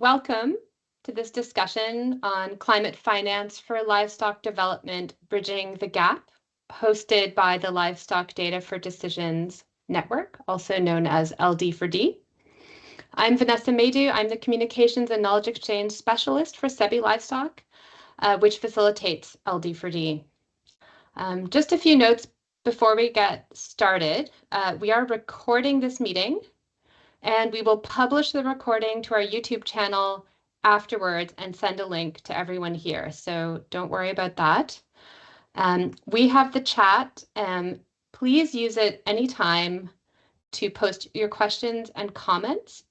Welcome to this discussion on climate finance for livestock development, Bridging the Gap, hosted by the Livestock Data for Decisions Network, also known as LD4D. I'm Vanessa Maydew. I'm the Communications and Knowledge Exchange Specialist for SEBI-Livestock, which facilitates LD4D. Just a few notes before we get started. We are recording this meeting, and we will publish the recording to our YouTube channel afterwards and send a link to everyone here. So don't worry about that. We have the chat. Please use it anytime to post your questions and comments.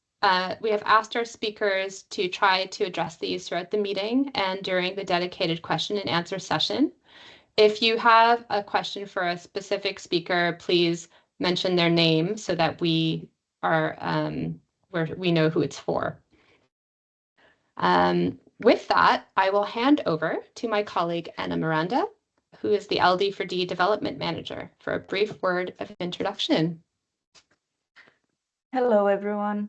We have asked our speakers to try to address these throughout the meeting and during the dedicated question and answer session. If you have a question for a specific speaker, please mention their name so that we know who it's for. With that, I will hand over to my colleague Anna Miranda, who is the LD4D Development Manager, for a brief word of introduction. Hello, everyone.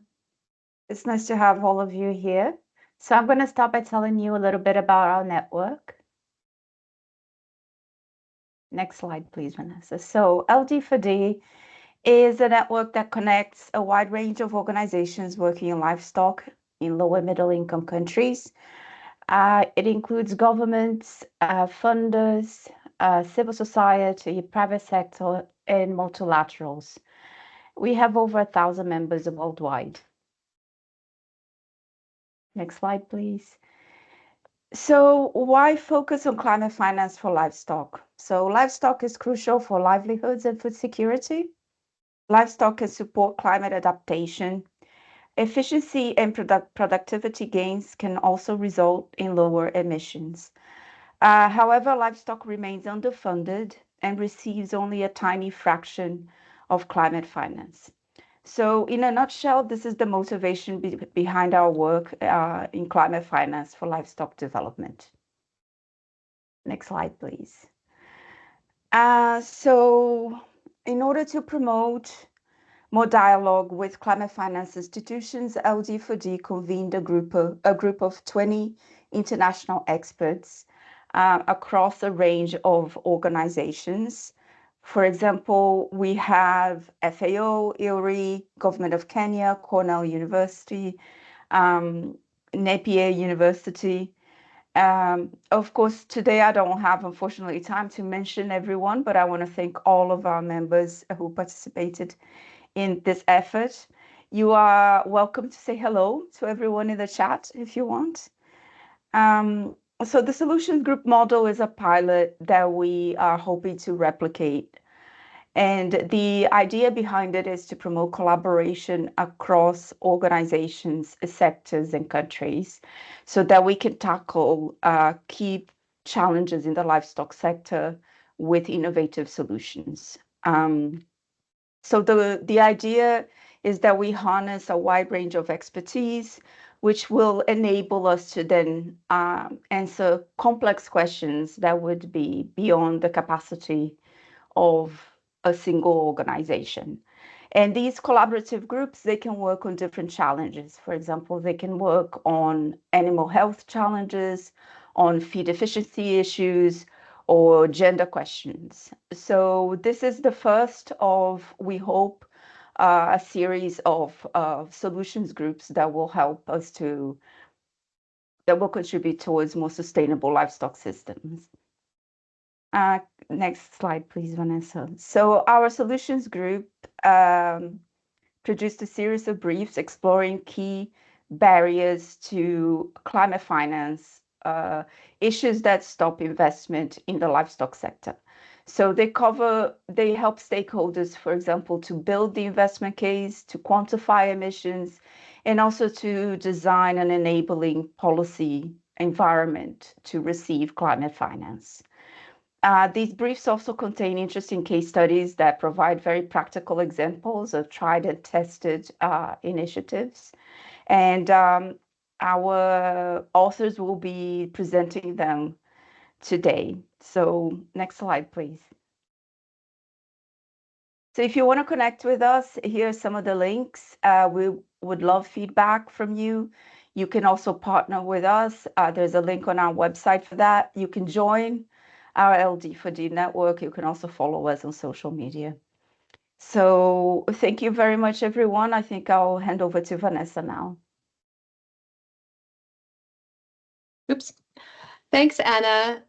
It's nice to have all of you here. So I'm going to start by telling you a little bit about our network. Next slide, please, Vanessa. So LD4D is a network that connects a wide range of organizations working in livestock in low and middle income countries. It includes governments, funders, civil society, private sector, and multilaterals. We have over 1,000 members worldwide. Next slide, please. So why focus on climate finance for livestock? So livestock is crucial for livelihoods and food security. Livestock can support climate adaptation. Efficiency and productivity gains can also result in lower emissions. However, livestock remains underfunded and receives only a tiny fraction of climate finance. So in a nutshell, this is the motivation behind our work in climate finance for livestock development. Next slide, please. So in order to promote more dialogue with climate finance institutions, LD4D convened a group of 20 international experts across a range of organizations. For example, we have FAO, ILRI, Government of Kenya, Cornell University, Napier University. Of course, today I don't have, unfortunately, time to mention everyone, but I want to thank all of our members who participated in this effort. You are welcome to say hello to everyone in the chat if you want. So the Solutions Group model is a pilot that we are hoping to replicate. And the idea behind it is to promote collaboration across organizations, sectors, and countries so that we can tackle key challenges in the livestock sector with innovative solutions. So the idea is that we harness a wide range of expertise, which will enable us to then answer complex questions that would be beyond the capacity of a single organization. And these collaborative groups, they can work on different challenges. For example, they can work on animal health challenges, on feed efficiency issues, or gender questions. So this is the first of, we hope, a series of solutions groups that will help us that will contribute towards more sustainable livestock systems. Next slide, please, Vanessa. So our solutions group produced a series of briefs exploring key barriers to climate finance, issues that stop investment in the livestock sector. So they help stakeholders, for example, to build the investment case, to quantify emissions, and also to design an enabling policy environment to receive climate finance. These briefs also contain interesting case studies that provide very practical examples of tried and tested initiatives. And our authors will be presenting them today. So next slide, please. So if you want to connect with us, here are some of the links. We would love feedback from you. You can also partner with us. There's a link on our website for that. You can join our LD4D network. You can also follow us on social media. So thank you very much, everyone. I think I'll hand over to Vanessa now. Oops. Thanks, Anna.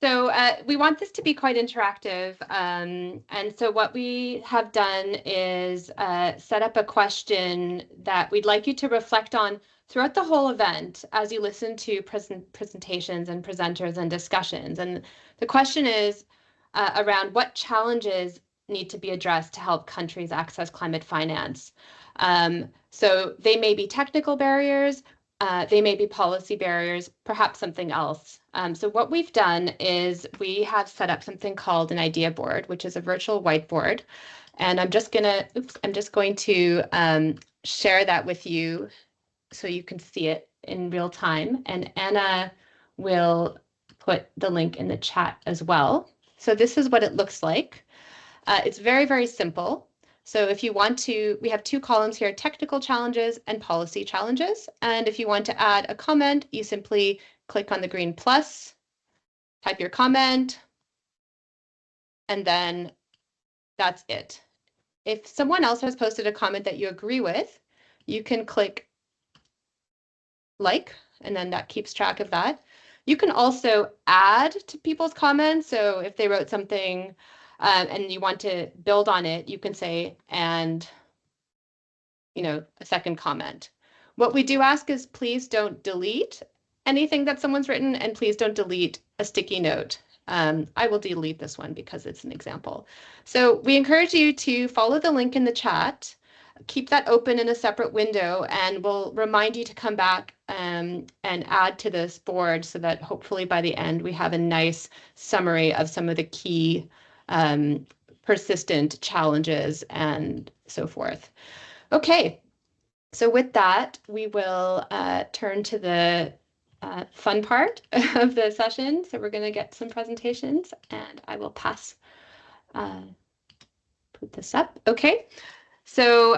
So we want this to be quite interactive. And so what we have done is set up a question that we'd like you to reflect on throughout the whole event as you listen to presentations and presenters and discussions. And the question is around what challenges need to be addressed to help countries access climate finance. So they may be technical barriers, they may be policy barriers, perhaps something else. So what we've done is we have set up something called an idea board, which is a virtual whiteboard. And I'm just going to share that with you so you can see it in real time. And Anna will put the link in the chat as well. So this is what it looks like. It's very, very simple. So if you want to, we have two columns here, technical challenges and policy challenges. And if you want to add a comment, you simply click on the green plus, type your comment, and then that's it. If someone else has posted a comment that you agree with, you can click like, and then that keeps track of that. You can also add to people's comments. So if they wrote something and you want to build on it, you can say, and, you know, a second comment. What we do ask is please don't delete anything that someone's written, and please don't delete a sticky note. I will delete this one because it's an example. So we encourage you to follow the link in the chat, keep that open in a separate window, and we'll remind you to come back and add to this board so that hopefully by the end we have a nice summary of some of the key persistent challenges and so forth. Okay, so with that, we will turn to the fun part of the session. So we're going to get some presentations, and I will pass, put this up. Okay, so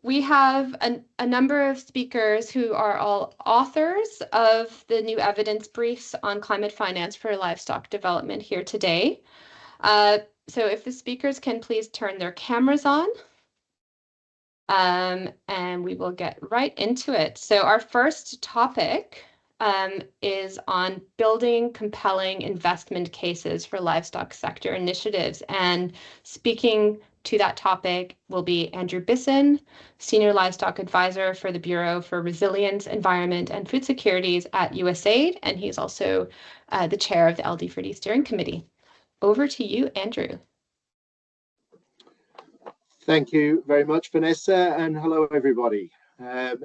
we have a number of speakers who are all authors of the new evidence briefs on climate finance for livestock development here today. So if the speakers can please turn their cameras on. And we will get right into it. So our first topic is on building compelling investment cases for livestock sector initiatives. And speaking to that topic will be Andrew Bisson, Senior Livestock Advisor for the Bureau for Resilience, Environment and Food Securities at USAID, and he's also the chair of the LD4D Steering Committee. Over to you, Andrew. Thank you very much, Vanessa, and hello, everybody.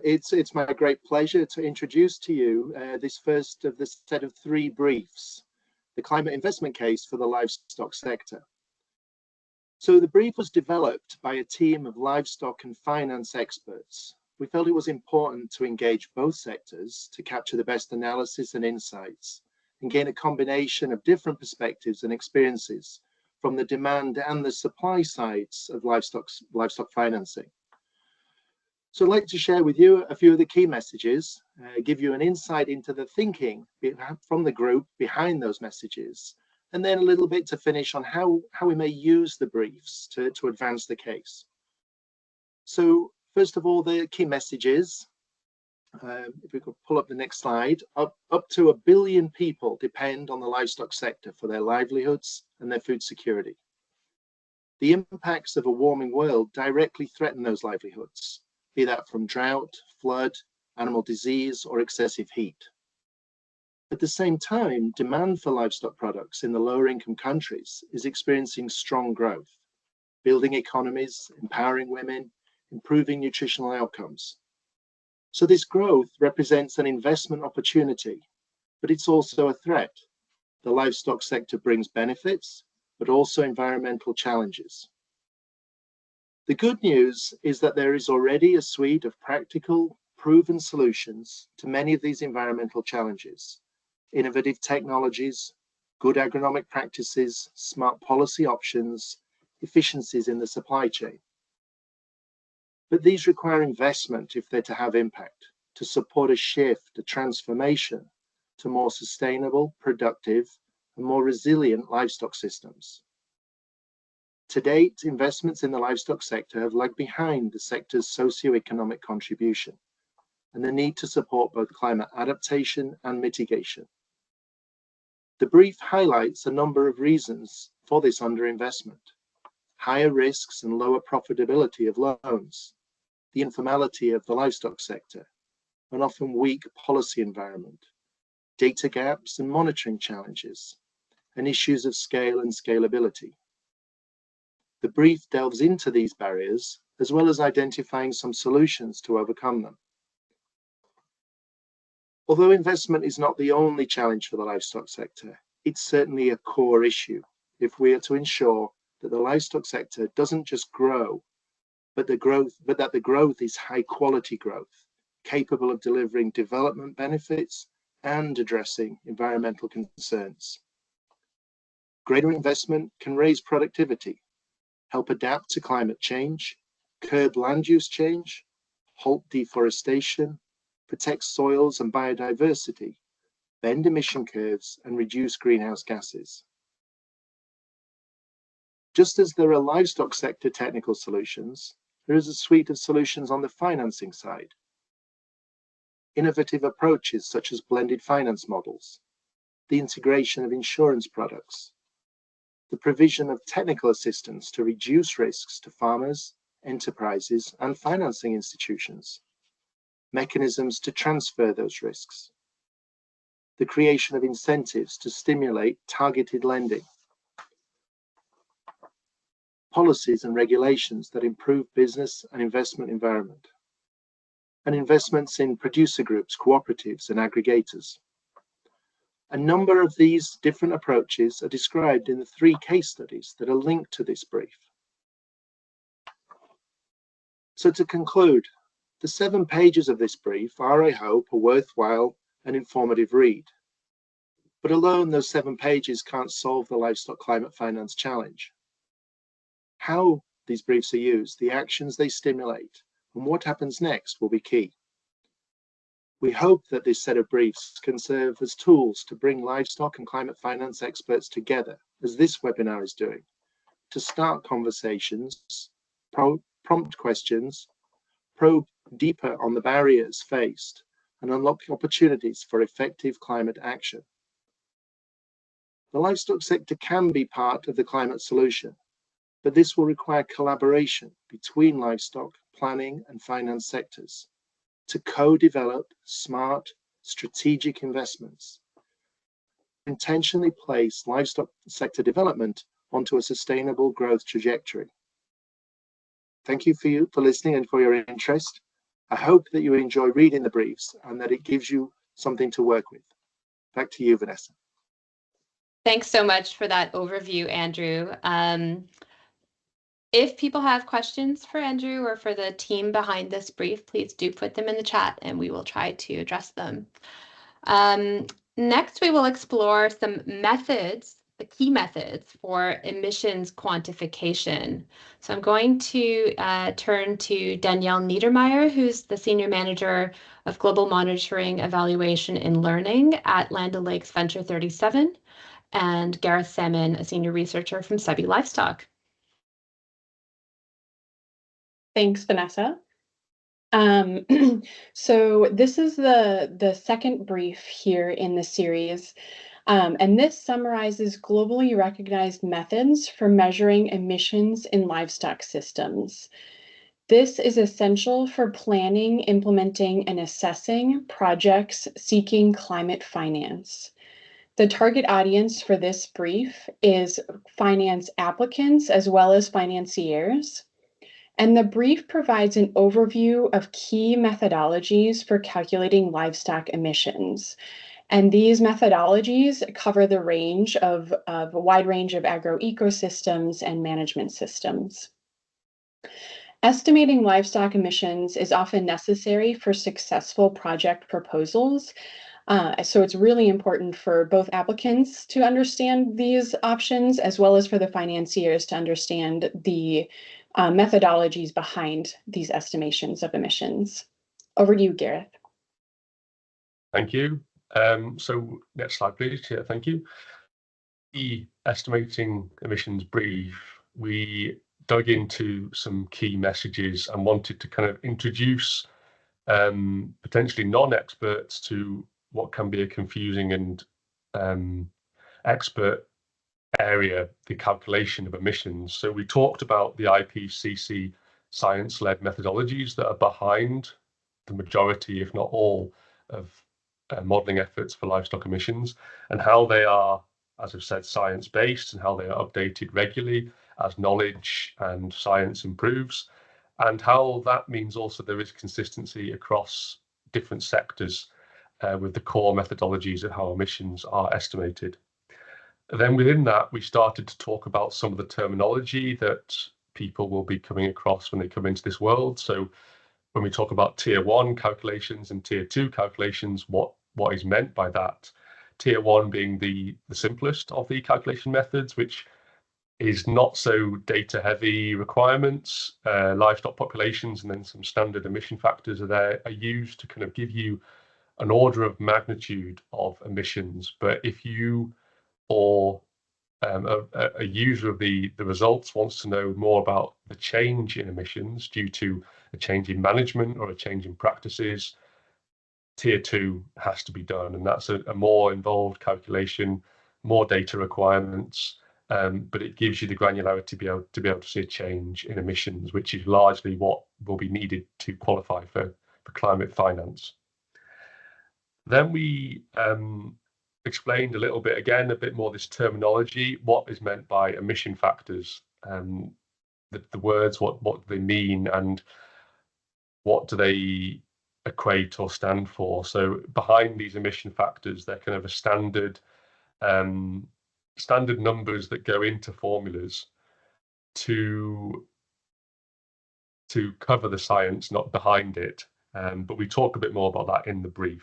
It's my great pleasure to introduce to you this first of the set of three briefs, the climate investment case for the livestock sector. So the brief was developed by a team of livestock and finance experts. We felt it was important to engage both sectors to capture the best analysis and insights and gain a combination of different perspectives and experiences from the demand and the supply sides of livestock financing. So I'd like to share with you a few of the key messages, give you an insight into the thinking from the group behind those messages, and then a little bit to finish on how we may use the briefs to advance the case. So first of all, the key messages. If we could pull up the next slide, up to 1 billion people depend on the livestock sector for their livelihoods and their food security. The impacts of a warming world directly threaten those livelihoods, be that from drought, flood, animal disease, or excessive heat. At the same time, demand for livestock products in the lower income countries is experiencing strong growth, building economies, empowering women, improving nutritional outcomes. So this growth represents an investment opportunity, but it's also a threat. The livestock sector brings benefits, but also environmental challenges. The good news is that there is already a suite of practical, proven solutions to many of these environmental challenges. Innovative technologies, good agronomic practices, smart policy options, efficiencies in the supply chain. But these require investment if they're to have impact, to support a shift, a transformation to more sustainable, productive, and more resilient livestock systems. To date, investments in the livestock sector have lagged behind the sector's socio-economic contribution and the need to support both climate adaptation and mitigation. The brief highlights a number of reasons for this underinvestment: higher risks and lower profitability of loans, the informality of the livestock sector, an often weak policy environment, data gaps and monitoring challenges, and issues of scale and scalability. The brief delves into these barriers, as well as identifying some solutions to overcome them. Although investment is not the only challenge for the livestock sector, it's certainly a core issue if we are to ensure that the livestock sector doesn't just grow, but that the growth is high quality growth, capable of delivering development benefits and addressing environmental concerns. Greater investment can raise productivity, help adapt to climate change, curb land use change, halt deforestation, protect soils and biodiversity, bend emission curves, and reduce greenhouse gases. Just as there are livestock sector technical solutions, there is a suite of solutions on the financing side. Innovative approaches such as blended finance models, the integration of insurance products, the provision of technical assistance to reduce risks to farmers, enterprises, and financing institutions, mechanisms to transfer those risks, the creation of incentives to stimulate targeted lending, policies and regulations that improve business and investment environment, and investments in producer groups, cooperatives, and aggregators. A number of these different approaches are described in the 3 case studies that are linked to this brief. So to conclude, the 7 pages of this brief are, I hope, a worthwhile and informative read. But alone, those 7 pages can't solve the livestock climate finance challenge. How these briefs are used, the actions they stimulate, and what happens next will be key. We hope that this set of briefs can serve as tools to bring livestock and climate finance experts together, as this webinar is doing, to start conversations, prompt questions, probe deeper on the barriers faced, and unlock opportunities for effective climate action. The livestock sector can be part of the climate solution, but this will require collaboration between livestock, planning, and finance sectors to co-develop smart, strategic investments, intentionally place livestock sector development onto a sustainable growth trajectory. Thank you for listening and for your interest. I hope that you enjoy reading the briefs and that it gives you something to work with. Back to you, Vanessa. Thanks so much for that overview, Andrew. If people have questions for Andrew or for the team behind this brief, please do put them in the chat and we will try to address them. Next, we will explore some methods, the key methods for emissions quantification. So I'm going to turn to Danielle Niedermaier, who's the Senior Manager of Global Monitoring, Evaluation, and Learning at Land O'Lakes Venture 37, and Gareth Salmon, a Senior Researcher from SEBI-Livestock. Thanks, Vanessa. So this is the second brief here in the series, and this summarizes globally recognized methods for measuring emissions in livestock systems. This is essential for planning, implementing, and assessing projects seeking climate finance. The target audience for this brief is finance applicants as well as financiers. And the brief provides an overview of key methodologies for calculating livestock emissions. And these methodologies cover the range of a wide range of agroecosystems and management systems. Estimating livestock emissions is often necessary for successful project proposals. So it's really important for both applicants to understand these options as well as for the financiers to understand the methodologies behind these estimations of emissions. Over to you, Gareth. Thank you. So next slide, please. Yeah, thank you. The estimating emissions brief, we dug into some key messages and wanted to kind of introduce potentially non-experts to what can be a confusing and expert area, the calculation of emissions. So we talked about the IPCC science-led methodologies that are behind the majority, if not all, of modelling efforts for livestock emissions, and how they are, as I've said, science-based, and how they are updated regularly as knowledge and science improves, and how that means also there is consistency across different sectors with the core methodologies of how emissions are estimated. Then within that, we started to talk about some of the terminology that people will be coming across when they come into this world. So when we talk about tier 1 calculations and tier 2 calculations, what is meant by that? Tier 1 being the simplest of the calculation methods, which is not so data heavy requirements. Livestock populations and then some standard emission factors are used to kind of give you an order of magnitude of emissions. But if you or a user of the results wants to know more about the change in emissions due to a change in management or a change in practices, tier 2 has to be done, and that's a more involved calculation, more data requirements, but it gives you the granularity to be able to see a change in emissions, which is largely what will be needed to qualify for climate finance. Then we explained a little bit, again, a bit more this terminology, what is meant by emission factors, the words, what do they mean, and what do they equate or stand for. So behind these emission factors, they're kind of a standard numbers that go into formulas to cover the science, not behind it. But we talk a bit more about that in the brief.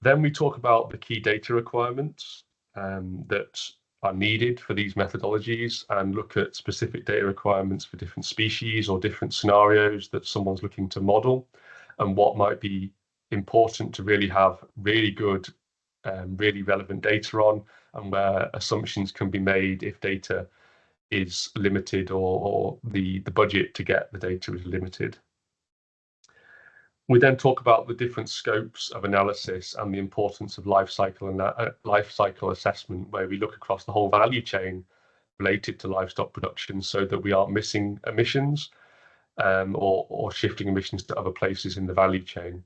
Then we talk about the key data requirements that are needed for these methodologies and look at specific data requirements for different species or different scenarios that someone's looking to model, and what might be important to really have really good, really relevant data on, and where assumptions can be made if data is limited or the budget to get the data is limited. We then talk about the different scopes of analysis and the importance of life cycle assessment, where we look across the whole value chain related to livestock production so that we aren't missing emissions or shifting emissions to other places in the value chain.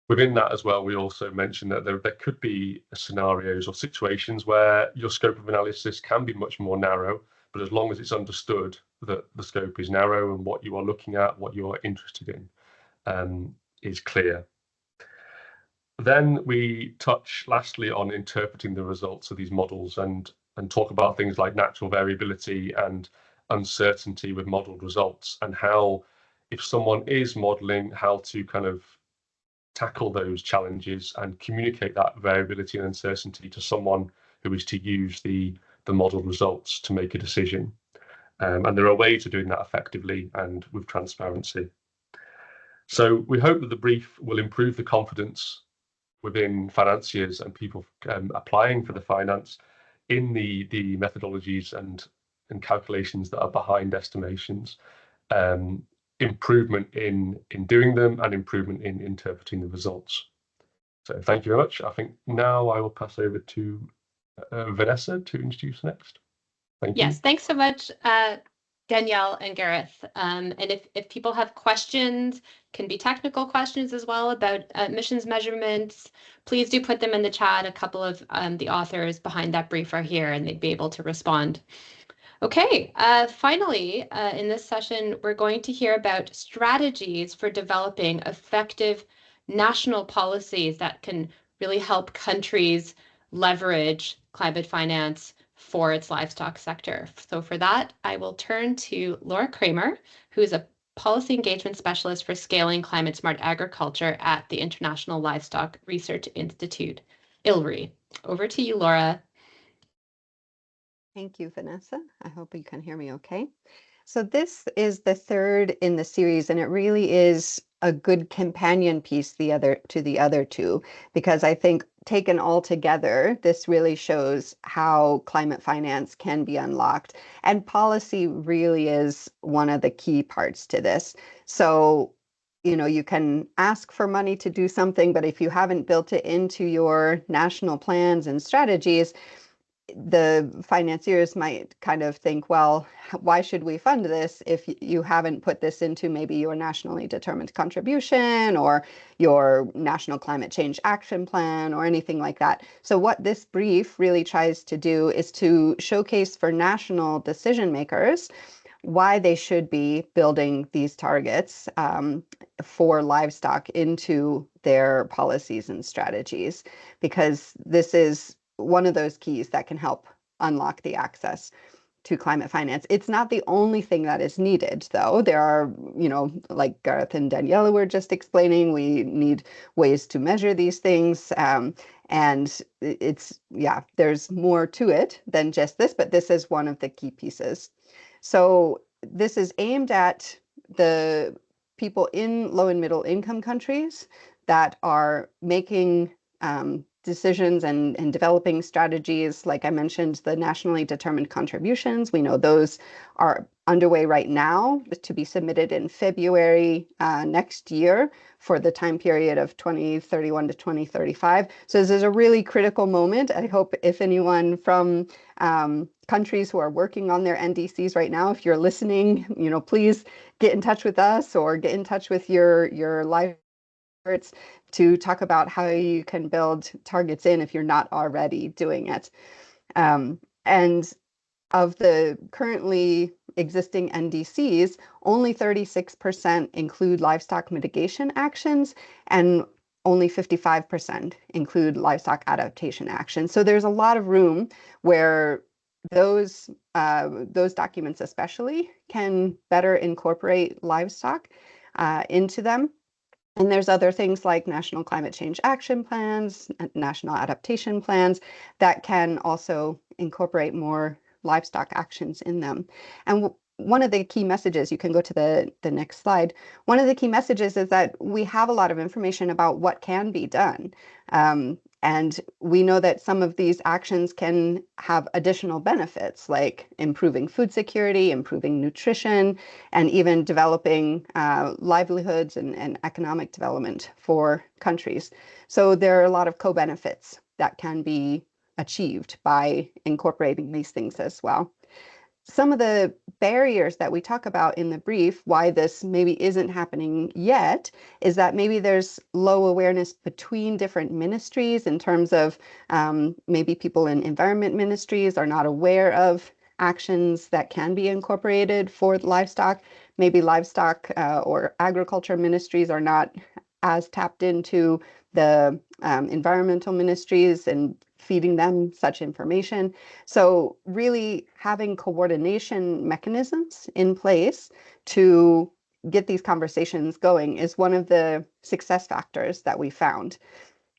Within that as well, we also mentioned that there could be scenarios or situations where your scope of analysis can be much more narrow, but as long as it's understood that the scope is narrow and what you are looking at, what you are interested in, is clear. Then we touch lastly on interpreting the results of these models and talk about things like natural variability and uncertainty with modeled results, and how, if someone is modeling, how to kind of tackle those challenges and communicate that variability and uncertainty to someone who is to use the modeled results to make a decision. And there are ways of doing that effectively and with transparency. So we hope that the brief will improve the confidence within financiers and people applying for the finance in the methodologies and calculations that are behind estimations, improvement in doing them, and improvement in interpreting the results. So thank you very much. I think now I will pass over to Vanessa to introduce next. Thank you. Yes, thanks so much, Danielle and Gareth. And if people have questions, can be technical questions as well about emissions measurements, please do put them in the chat. A couple of the authors behind that brief are here and they'd be able to respond. Okay, finally, in this session, we're going to hear about strategies for developing effective national policies that can really help countries leverage climate finance for its livestock sector. So for that, I will turn to Laura Cramer, who is a policy engagement specialist for scaling climate smart agriculture at the International Livestock Research Institute, ILRI. Over to you, Laura. Thank you, Vanessa. I hope you can hear me okay. So this is the third in the series, and it really is a good companion piece to the other two, because I think taken all together, this really shows how climate finance can be unlocked. And policy really is one of the key parts to this. So, you know, you can ask for money to do something, but if you haven't built it into your national plans and strategies, the financiers might kind of think, well, why should we fund this if you haven't put this into maybe your nationally determined contribution or your national climate change action plan or anything like that. So what this brief really tries to do is to showcase for national decision makers why they should be building these targets for livestock into their policies and strategies, because this is one of those keys that can help unlock the access to climate finance. It's not the only thing that is needed, though. There are, you know, like Gareth and Danielle were just explaining, we need ways to measure these things. And it's, yeah, there's more to it than just this, but this is one of the key pieces. So this is aimed at the people in low and middle income countries that are making decisions and developing strategies. Like I mentioned, the nationally determined contributions, we know those are underway right now to be submitted in February next year for the time period of 2031 to 2035. So this is a really critical moment. I hope if anyone from countries who are working on their NDCs right now, if you're listening, you know, please get in touch with us or get in touch with your live experts to talk about how you can build targets in if you're not already doing it. And of the currently existing NDCs, only 36% include livestock mitigation actions, and only 55% include livestock adaptation actions. So there's a lot of room where those documents especially can better incorporate livestock into them. And there's other things like national climate change action plans, national adaptation plans that can also incorporate more livestock actions in them. And one of the key messages, you can go to the next slide, one of the key messages is that we have a lot of information about what can be done. And we know that some of these actions can have additional benefits, like improving food security, improving nutrition, and even developing livelihoods and economic development for countries. So there are a lot of co-benefits that can be achieved by incorporating these things as well. Some of the barriers that we talk about in the brief, why this maybe isn't happening yet, is that maybe there's low awareness between different ministries in terms of maybe people in environment ministries are not aware of actions that can be incorporated for livestock. Maybe livestock or agriculture ministries are not as tapped into the environmental ministries and feeding them such information. So really having coordination mechanisms in place to get these conversations going is one of the success factors that we found.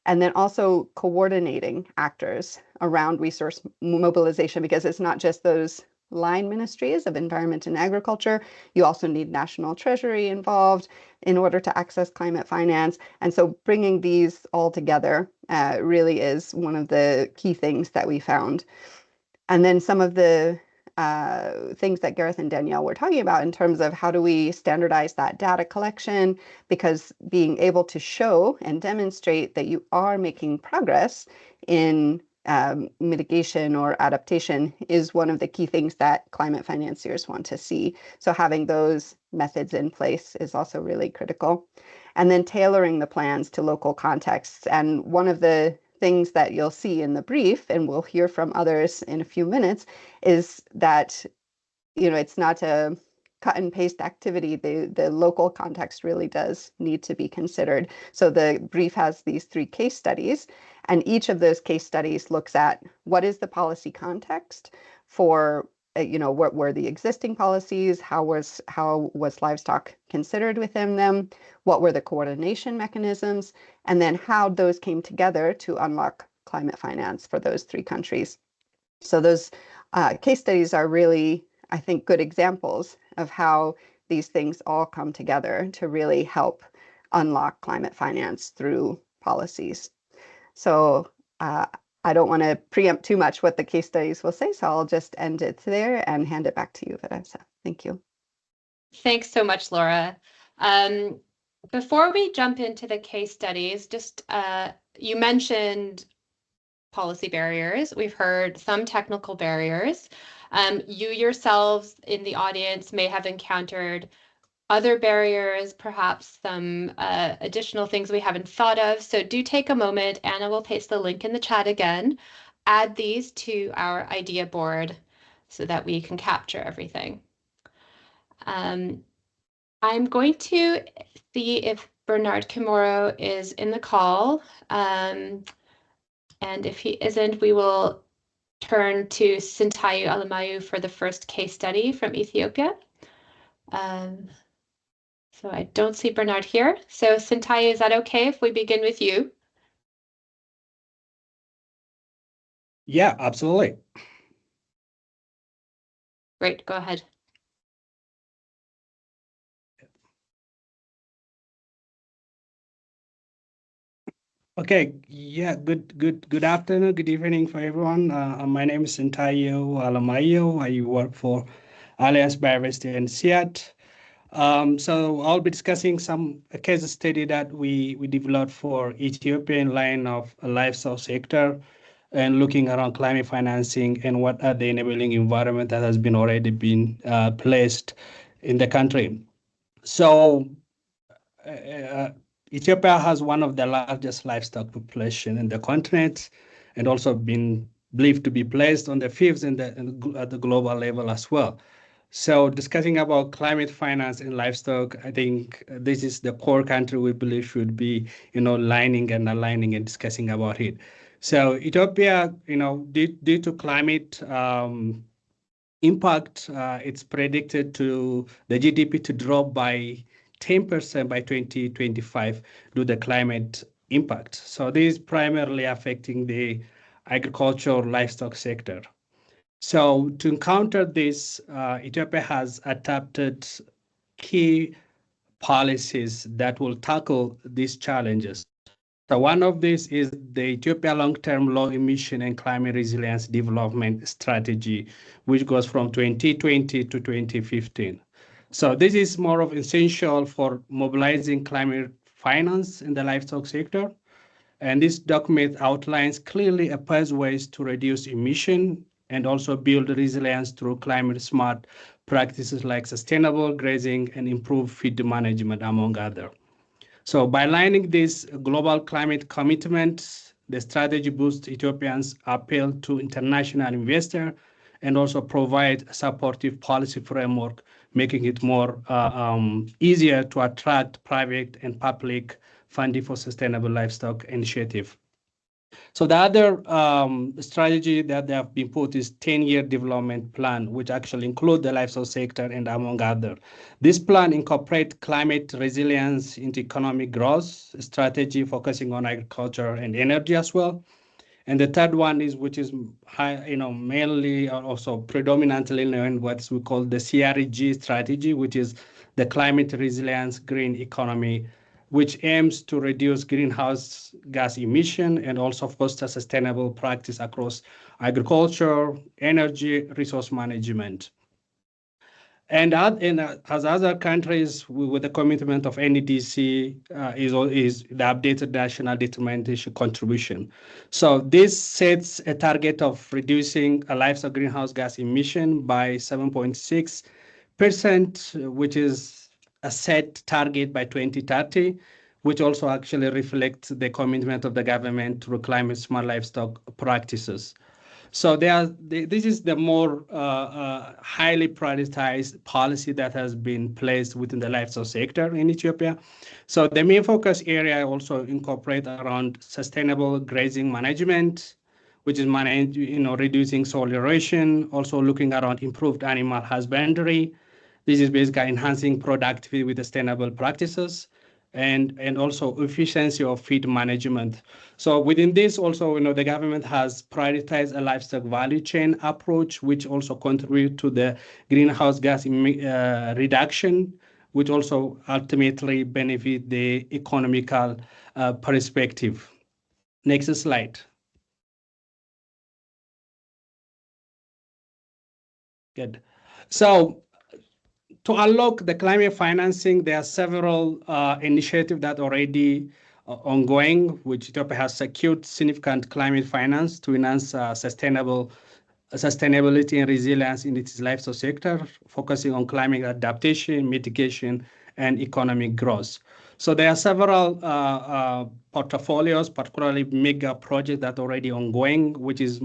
And then also coordinating actors around resource mobilization, because it's not just those line ministries of environment and agriculture. You also need national treasury involved in order to access climate finance. And so bringing these all together really is one of the key things that we found. And then some of the things that Gareth and Danielle were talking about in terms of how do we standardize that data collection, because being able to show and demonstrate that you are making progress in mitigation or adaptation is one of the key things that climate financiers want to see. So having those methods in place is also really critical. And then tailoring the plans to local contexts. And one of the things that you'll see in the brief, and we'll hear from others in a few minutes, is that, you know, it's not a cut and paste activity. The local context really does need to be considered. So the brief has these 3 case studies, and each of those case studies looks at what is the policy context for, you know, what were the existing policies, how was livestock considered within them, what were the coordination mechanisms, and then how those came together to unlock climate finance for those 3 countries. So those case studies are really, I think, good examples of how these things all come together to really help unlock climate finance through policies. So I don't want to preempt too much what the case studies will say, so I'll just end it there and hand it back to you, Vanessa. Thank you. Thanks so much, Laura. Before we jump into the case studies, just you mentioned policy barriers. We've heard some technical barriers. You yourselves in the audience may have encountered other barriers, perhaps some additional things we haven't thought of. So do take a moment. Anna will paste the link in the chat again. Add these to our idea board so that we can capture everything. I'm going to see if Bernard Kimoro is in the call. And if he isn't, we will turn to Sintayehu Alemayehu for the first case study from Ethiopia. So I don't see Bernard here. So Sintayehu, is that okay if we begin with you? Yeah, absolutely. Great, go ahead. Okay, yeah, good afternoon, good evening for everyone. My name is Sintayehu Alemayehu. I work for Alliance Bioversity-CIAT. So I'll be discussing some case study that we developed for Ethiopian line of livestock sector and looking around climate financing and what are the enabling environment that has been already been placed in the country. So Ethiopia has one of the largest livestock population in the continent and also been believed to be placed on the fifth at the global level as well. So discussing about climate finance and livestock, I think this is the core country we believe should be, lining and aligning and discussing about it. So Ethiopia, due to climate impact, it's predicted to the GDP to drop by 10% by 2025 due to the climate impact. So this is primarily affecting the agricultural livestock sector. So to counter this, Ethiopia has adopted key policies that will tackle these challenges. So one of these is the Ethiopia Long-Term Low Emission and Climate Resilience Development Strategy, which goes from 2020 to 2015. So this is more of essential for mobilizing climate finance in the livestock sector. And this document outlines clearly a pathways to reduce emission and also build resilience through climate smart practices like sustainable grazing and improved feed management, among others. So by aligning this global climate commitment, the strategy boosts Ethiopians' appeal to international investors and also provide a supportive policy framework, making it more easier to attract private and public funding for sustainable livestock initiative. So the other strategy that they have been put is 10-year development plan, which actually include the livestock sector and among other. This plan incorporates climate resilience into economic growth strategy, focusing on agriculture and energy as well. And the third one is, which is mainly also predominantly in what we call the CREG strategy, which is the climate resilience green economy, which aims to reduce greenhouse gas emission and also foster sustainable practice across agriculture, energy, resource management. And as other countries, with the commitment of NEDC is the updated national determination contribution. So this sets a target of reducing a livestock greenhouse gas emission by 7.6%, which is a set target by 2030, which also actually reflects the commitment of the government to climate smart livestock practices. So this is the more highly prioritized policy that has been placed within the livestock sector in Ethiopia. So the main focus area also incorporate around sustainable grazing management, which is reducing soil erosion, also looking around improved animal husbandry. This is basically enhancing productivity with sustainable practices. and also efficiency of feed management. So within this also, the government has prioritized a livestock value chain approach, which also contribute to the greenhouse gas reduction, which also ultimately benefit the economical perspective. Next slide. Good. So to unlock the climate financing, there are several initiatives that already ongoing, which Ethiopia has secured significant climate finance to enhance sustainability and resilience in its livestock sector, focusing on climate adaptation, mitigation, and economic growth. So there are several portfolios, particularly mega projects that are already ongoing, which is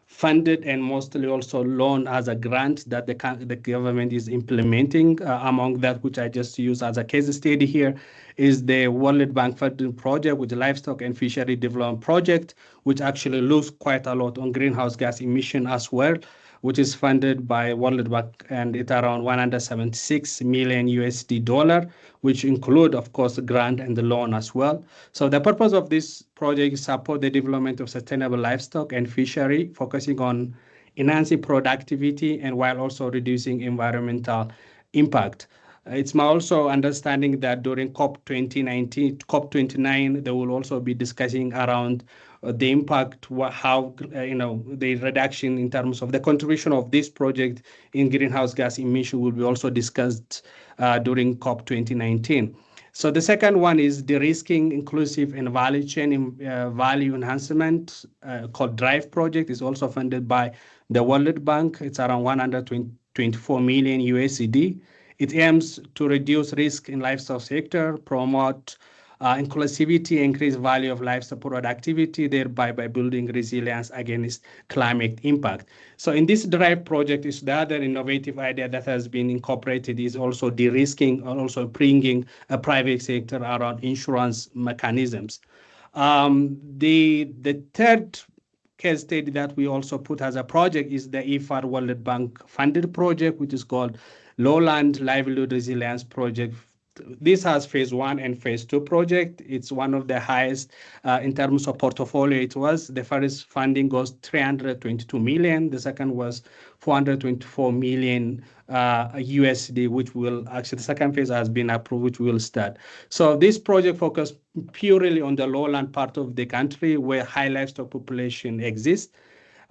funded and mostly also loaned as a grant that the government is implementing. Among that, which I just use as a case study here, is the World Bank funding project with the Livestock and Fishery Development Project, which actually looks quite a lot on greenhouse gas emission as well, which is funded by World Bank, and it's around 176 million USD, which include, of course, the grant and the loan as well. So the purpose of this project is support the development of sustainable livestock and fishery, focusing on enhancing productivity and while also reducing environmental impact. It's my also understanding that during COP29, they will also be discussing around the impact, how the reduction in terms of the contribution of this project in greenhouse gas emission will be also discussed during COP 2019. So the second one is de-risking inclusive and value chain value enhancement called DRIVE project. Is also funded by the World Bank. It's around 124 million USD. It aims to reduce risk in livestock sector, promote inclusivity, increase value of livestock productivity, thereby by building resilience against climate impact. So in this DRIVE project, is the other innovative idea that has been incorporated is also de-risking and also bringing a private sector around insurance mechanisms. The third case study that we also put as a project is the IFAD World Bank funded project, which is called Lowland Livelihood Resilience Project. This has phase 1 and phase 2 project. It's one of the highest in terms of portfolio. It was the first funding goes 322 million. The second was 424 million USD, which will actually, the second phase has been approved, which will start. So this project focused purely on the lowland part of the country where high livestock population exists.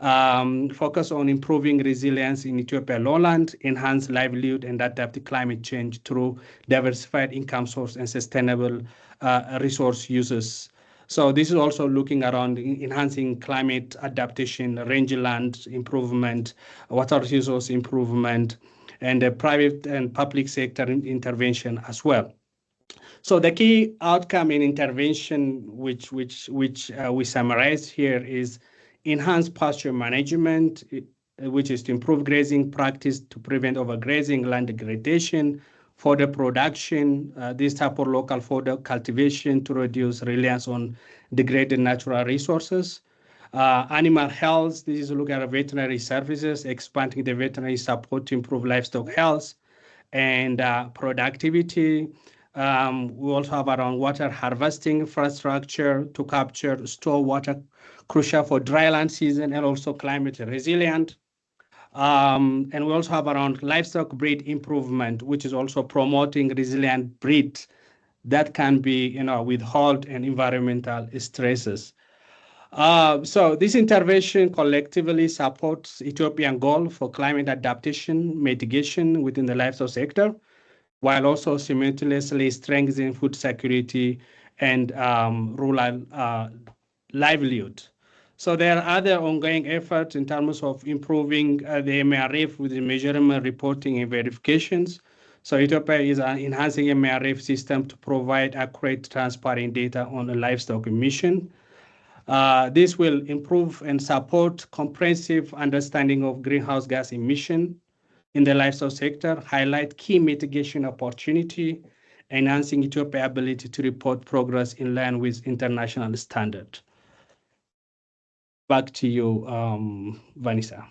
Focus on improving resilience in Ethiopia lowland, enhance livelihood and adapt to climate change through diversified income source and sustainable resource uses. So this is also looking around enhancing climate adaptation, rangeland improvement, water resource improvement, and the private and public sector intervention as well. So the key outcome in intervention, which we summarize here, is enhanced pasture management, which is to improve grazing practice to prevent overgrazing, land degradation, fodder production, this type of local fodder cultivation to reduce reliance on degraded natural resources. Animal health, this is looking at veterinary services, expanding the veterinary support to improve livestock health and productivity. We also have around water harvesting infrastructure to capture, store water, crucial for dryland season and also climate resilient. And we also have around livestock breed improvement, which is also promoting resilient breed that can be, withhold and environmental stresses. So this intervention collectively supports Ethiopian goal for climate adaptation mitigation within the livestock sector, while also simultaneously strengthening food security and rural livelihood. So there are other ongoing efforts in terms of improving the MRF with the measurement, reporting, and verifications. So Ethiopia is enhancing MRF system to provide accurate, transparent data on the livestock emission. This will improve and support comprehensive understanding of greenhouse gas emission in the livestock sector, highlight key mitigation opportunity, enhancing Ethiopia's ability to report progress in line with international standard. Back to you, Vanessa.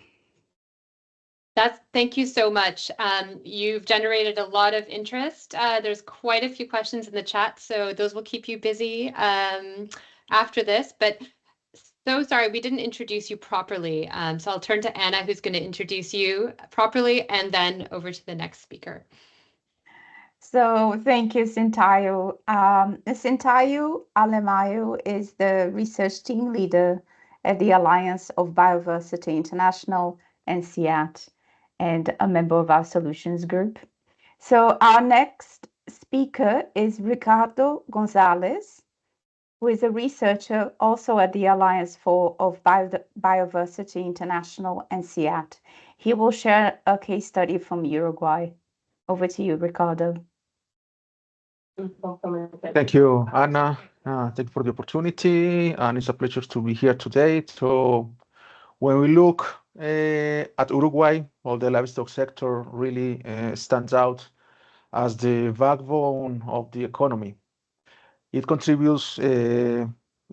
Thank you so much. You've generated a lot of interest. There's quite a few questions in the chat, so those will keep you busy after this. But so sorry, we didn't introduce you properly. So I'll turn to Anna, who's going to introduce you properly, and then over to the next speaker. So thank you, Sintayehu. Sintayehu Alemayehu is the research team leader at the Alliance of Bioversity International and SEBI-Livestock, and a member of our Solutions Group. So our next speaker is Ricardo Gonzalez, who is a researcher also at the Alliance of Bioversity International and SEBI-Livestock. He will share a case study from Uruguay. Over to you, Ricardo. Thank you, Anna. Thank you for the opportunity, and it's a pleasure to be here today. So when we look at Uruguay, well, the livestock sector really stands out as the backbone of the economy. It contributes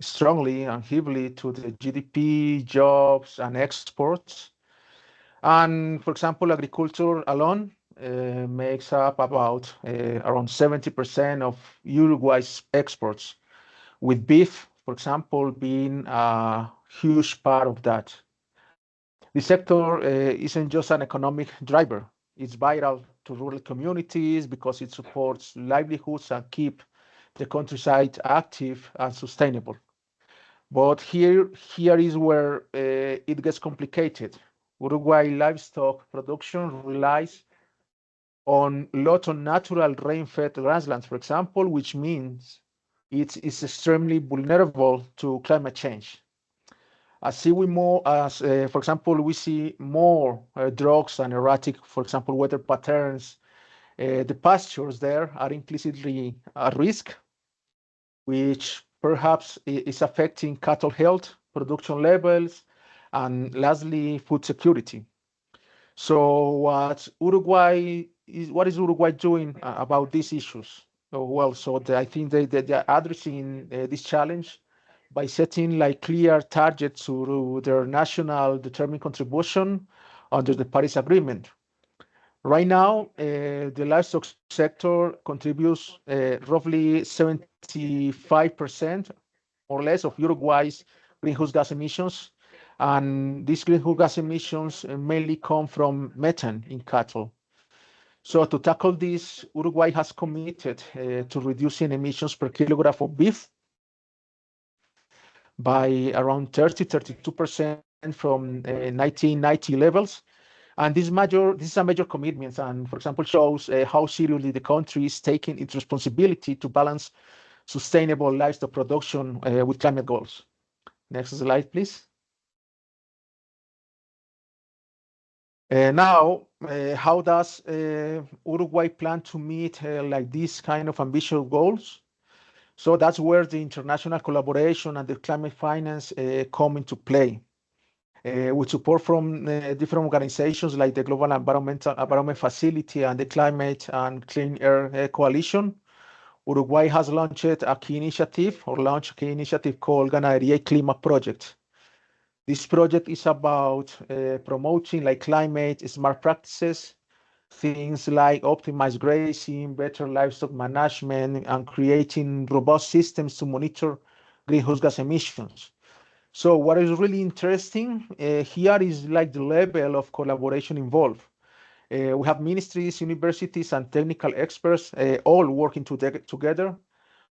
strongly and heavily to the GDP, jobs, and exports. And for example, agriculture alone makes up about around 70% of Uruguay's exports, with beef, for example, being a huge part of that. The sector isn't just an economic driver. It's vital to rural communities because it supports livelihoods and keep the countryside active and sustainable. But here is where it gets complicated. Uruguay livestock production relies on lots of natural rain-fed grasslands, for example, which means it is extremely vulnerable to climate change. For example, we see more droughts and erratic, for example, weather patterns. The pastures there are implicitly at risk, which perhaps is affecting cattle health, production levels, and lastly, food security. So what is Uruguay doing about these issues? I think they are addressing this challenge by setting like clear targets to their national determined contribution under the Paris Agreement. Right now, the livestock sector contributes roughly 75% or less of Uruguay's greenhouse gas emissions. And these greenhouse gas emissions mainly come from methane in cattle. So to tackle this, Uruguay has committed to reducing emissions per kilogram of beef by around 32% from 1990 levels. And this is a major commitment, and for example, shows how seriously the country is taking its responsibility to balance sustainable livestock production with climate goals. Next slide, please. Now, how does Uruguay plan to meet like these kind of ambitious goals? So that's where the international collaboration and the climate finance come into play. With support from different organizations like the Global Environment Facility and the Climate and Clean Air Coalition, Uruguay has launched a key initiative called Ganadería y Clima Project. This project is about promoting like climate smart practices, things like optimized grazing, better livestock management, and creating robust systems to monitor greenhouse gas emissions. So what is really interesting here is like the level of collaboration involved. We have ministries, universities, and technical experts all working together,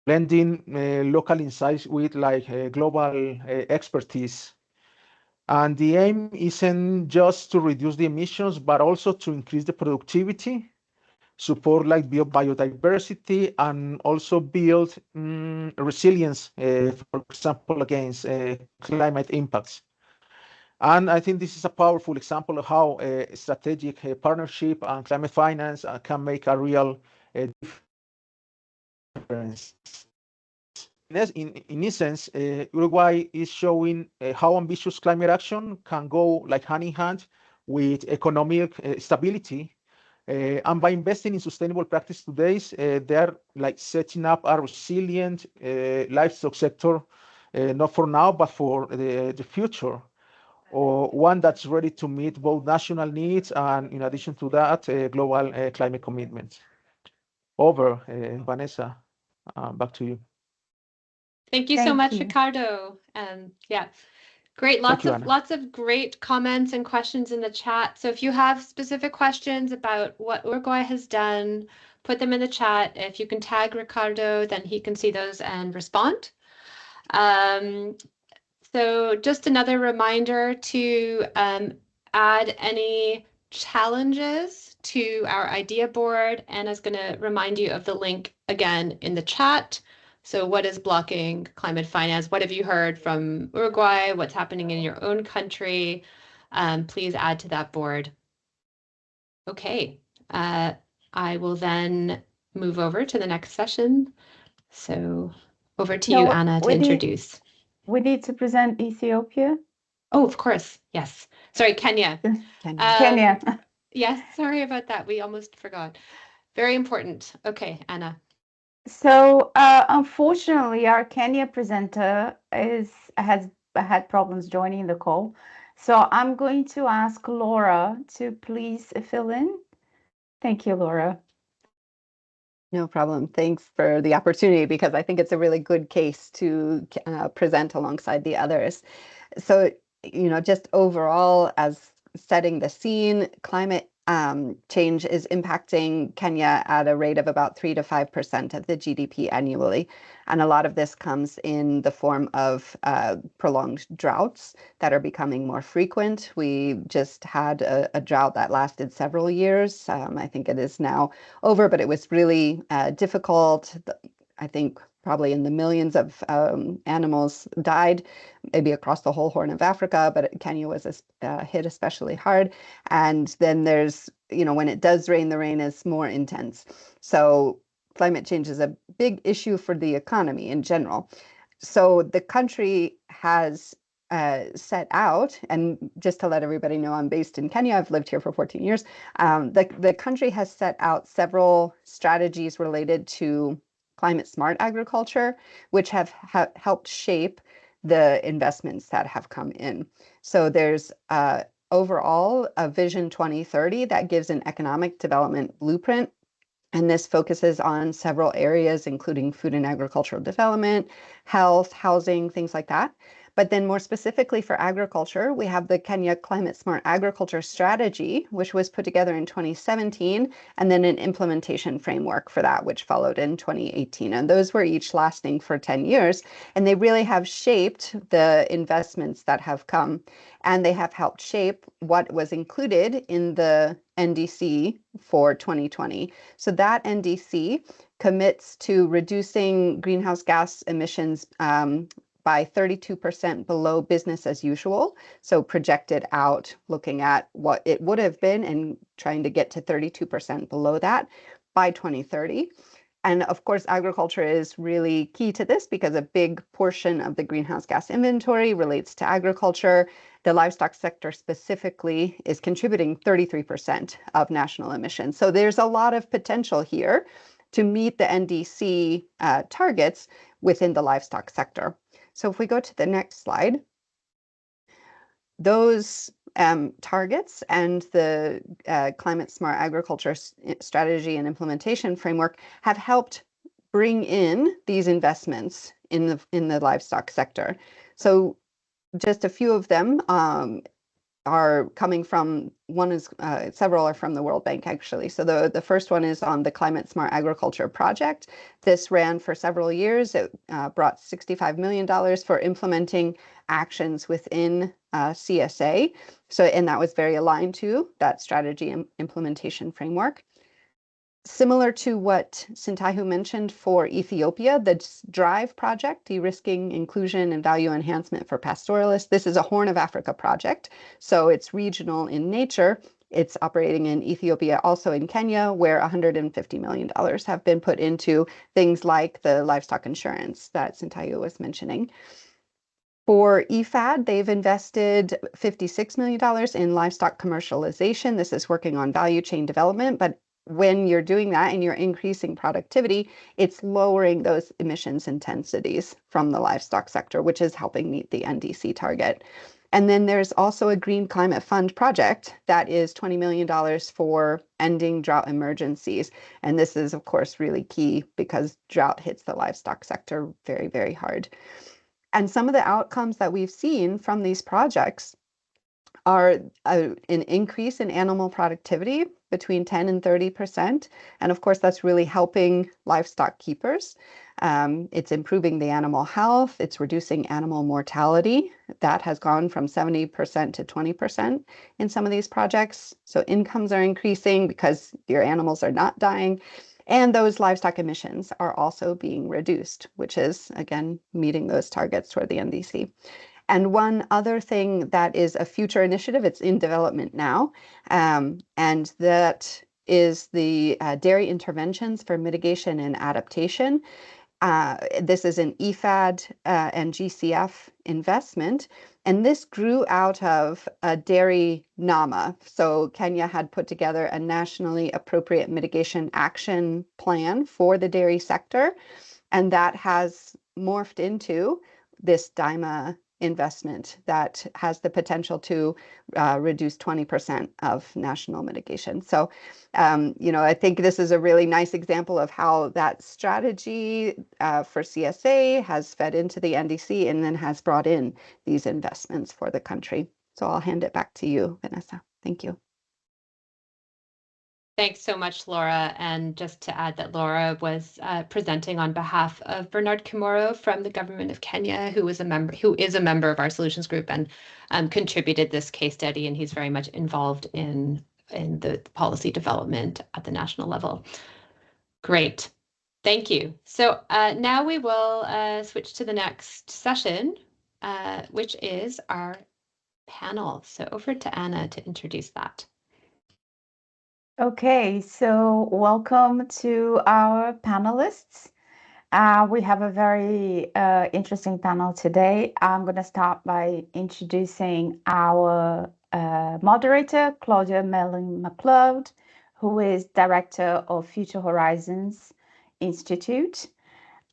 blending local insights with like global expertise. And the aim isn't just to reduce the emissions, but also to increase the productivity, support like biodiversity, and also build resilience, for example, against climate impacts. And I think this is a powerful example of how a strategic partnership and climate finance can make a real difference. In essence, Uruguay is showing how ambitious climate action can go like hand in hand with economic stability. And by investing in sustainable practice today, they are like setting up a resilient livestock sector, not for now, but for the future. or one that's ready to meet both national needs and, in addition to that, global climate commitments. Over, Vanessa, back to you. Thank you so Thank much, you. Ricardo. And yeah, great. Thank you, Anna. Lots of great comments and questions in the chat. So if you have specific questions about what Uruguay has done, put them in the chat. If you can tag Ricardo, then he can see those and respond. So just another reminder to add any challenges to our idea board. Anna's going to remind you of the link again in the chat. So what is blocking climate finance? What have you heard from Uruguay? What's happening in your own country? Please add to that board. Okay, I will then move over to the next session. So over to you, Anna, to introduce. We need to present Ethiopia. Oh, of course. Yes. Sorry, Kenya. Kenya. Yes, sorry about that. We almost forgot. Very important. Okay, Anna. So unfortunately, our Kenya presenter has had problems joining the call. So I'm going to ask Laura to please fill in. Thank you, Laura. No problem. Thanks for the opportunity, because I think it's a really good case to present alongside the others. So, just overall, as setting the scene, climate change is impacting Kenya at a rate of about 3 to 5% of the GDP annually. And a lot of this comes in the form of prolonged droughts that are becoming more frequent. We just had a drought that lasted several years. I think it is now over, but it was really difficult. I think probably in the millions of animals died, maybe across the whole Horn of Africa, but Kenya was hit especially hard. And then there's, when it does rain, the rain is more intense. So climate change is a big issue for the economy in general. So the country has set out, and just to let everybody know, I'm based in Kenya. I've lived here for 14 years. The country has set out several strategies related to climate smart agriculture, which have helped shape the investments that have come in. So there's overall a Vision 2030 that gives an economic development blueprint. And this focuses on several areas, including food and agricultural development, health, housing, things like that. But then more specifically for agriculture, we have the Kenya Climate Smart Agriculture Strategy, which was put together in 2017, and then an implementation framework for that, which followed in 2018. And those were each lasting for 10 years. And they really have shaped the investments that have come. And they have helped shape what was included in the NDC for 2020. So that NDC commits to reducing greenhouse gas emissions by 32% below business as usual. So projected out, looking at what it would have been and trying to get to 32% below that by 2030. And of course, agriculture is really key to this because a big portion of the greenhouse gas inventory relates to agriculture. The livestock sector specifically is contributing 33% of national emissions. So there's a lot of potential here to meet the NDC targets within the livestock sector. So if we go to the next slide, those targets and the Climate Smart Agriculture Strategy and Implementation Framework have helped bring in these investments in the livestock sector. So just a few of them are coming from, several are from the World Bank actually. So the first one is on the Climate Smart Agriculture Project. This ran for several years. It brought $65 million for implementing actions within CSA. So, and that was very aligned to that strategy and implementation framework. Similar to what Sintayehu mentioned for Ethiopia, the DRIVE project, de-risking inclusion and value enhancement for pastoralists. This is a Horn of Africa project, so it's regional in nature. It's operating in Ethiopia, also in Kenya, where $150 million have been put into things like the livestock insurance that Sintayehu was mentioning. For IFAD, they've invested $56 million in livestock commercialization. This is working on value chain development, but when you're doing that and you're increasing productivity, it's lowering those emissions intensities from the livestock sector, which is helping meet the NDC target. And then there's also a Green Climate Fund project that is $20 million for ending drought emergencies. And this is, of course, really key because drought hits the livestock sector very, very hard. And some of the outcomes that we've seen from these projects are an increase in animal productivity between 10 and 30%. And of course, that's really helping livestock keepers. It's improving the animal health. It's reducing animal mortality. That has gone from 70% to 20% in some of these projects. So incomes are increasing because your animals are not dying. And those livestock emissions are also being reduced, which is, again, meeting those targets toward the NDC. And one other thing that is a future initiative, it's in development now, and that is the dairy interventions for mitigation and adaptation. This is an EFAD and GCF investment, and this grew out of a dairy NAMA. So Kenya had put together a nationally appropriate mitigation action plan for the dairy sector, and that has morphed into this DIMA investment that has the potential to reduce 20% of national mitigation. So, I think this is a really nice example of how that strategy for CSA has fed into the NDC and then has brought in these investments for the country. So I'll hand it back to you, Vanessa. Thank you. Thanks so much, Laura. And just to add that Laura was presenting on behalf of Bernard Kimoro from the government of Kenya, who is a member of our solutions group and contributed this case study, and he's very much involved in the policy development at the national level. Great, thank you. So now we will switch to the next session, which is our panel. So over to Anna to introduce that. Okay, so welcome to our panelists. We have a very interesting panel today. I'm going to start by introducing our moderator, Claudia Mellin-McLeod, who is Director of Future Horizons Institute.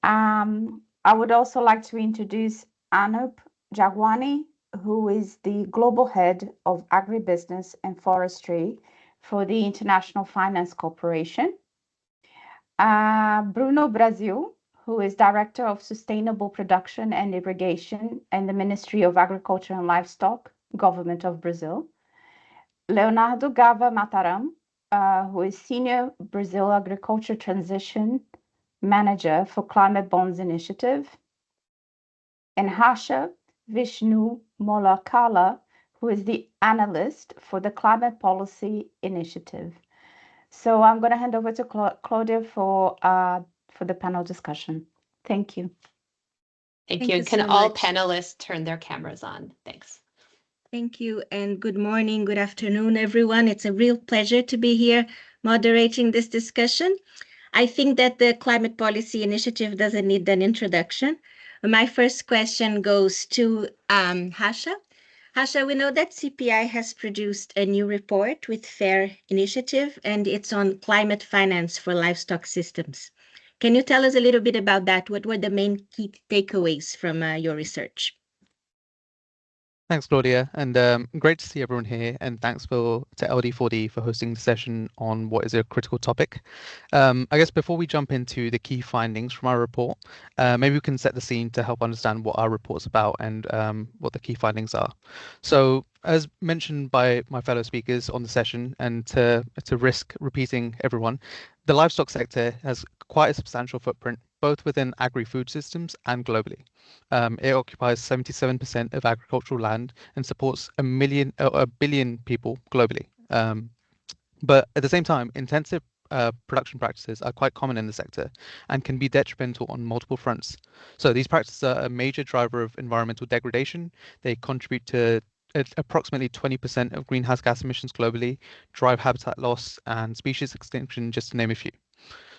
I would also like to introduce Anup Jagwani, who is the Global Head of Agribusiness and Forestry for the International Finance Corporation. Bruno Brasil, who is Director of Sustainable Production and Irrigation in the Ministry of Agriculture and Livestock, Government of Brazil. Leonardo Gava Mataram, who is Senior Brazil Agriculture Transition Manager for Climate Bonds Initiative. And Harsha Vishnu Molakala, who is the analyst for the Climate Policy Initiative. So I'm going to hand over to Claudia for the panel discussion. Thank you. Thank you. Can all panelists turn their cameras on? Thanks. Thank you, and good morning, good afternoon, everyone. It's a real pleasure to be here moderating this discussion. I think that the Climate Policy Initiative doesn't need an introduction. My first question goes to Harsha. Harsha, we know that CPI has produced a new report with FAIR initiative, and it's on climate finance for livestock systems. Can you tell us a little bit about that? What were the main key takeaways from your research? Thanks, Claudia, and great to see everyone here, and thanks to LD4D for hosting the session on what is a critical topic. I guess before we jump into the key findings from our report, maybe we can set the scene to help understand what our report's about and what the key findings are. So, as mentioned by my fellow speakers on the session, and to risk repeating everyone, the livestock sector has quite a substantial footprint, both within agri-food systems and globally. It occupies 77% of agricultural land and supports a billion people globally. But at the same time, intensive production practices are quite common in the sector and can be detrimental on multiple fronts. So these practices are a major driver of environmental degradation. They contribute to approximately 20% of greenhouse gas emissions globally, drive habitat loss and species extinction, just to name a few.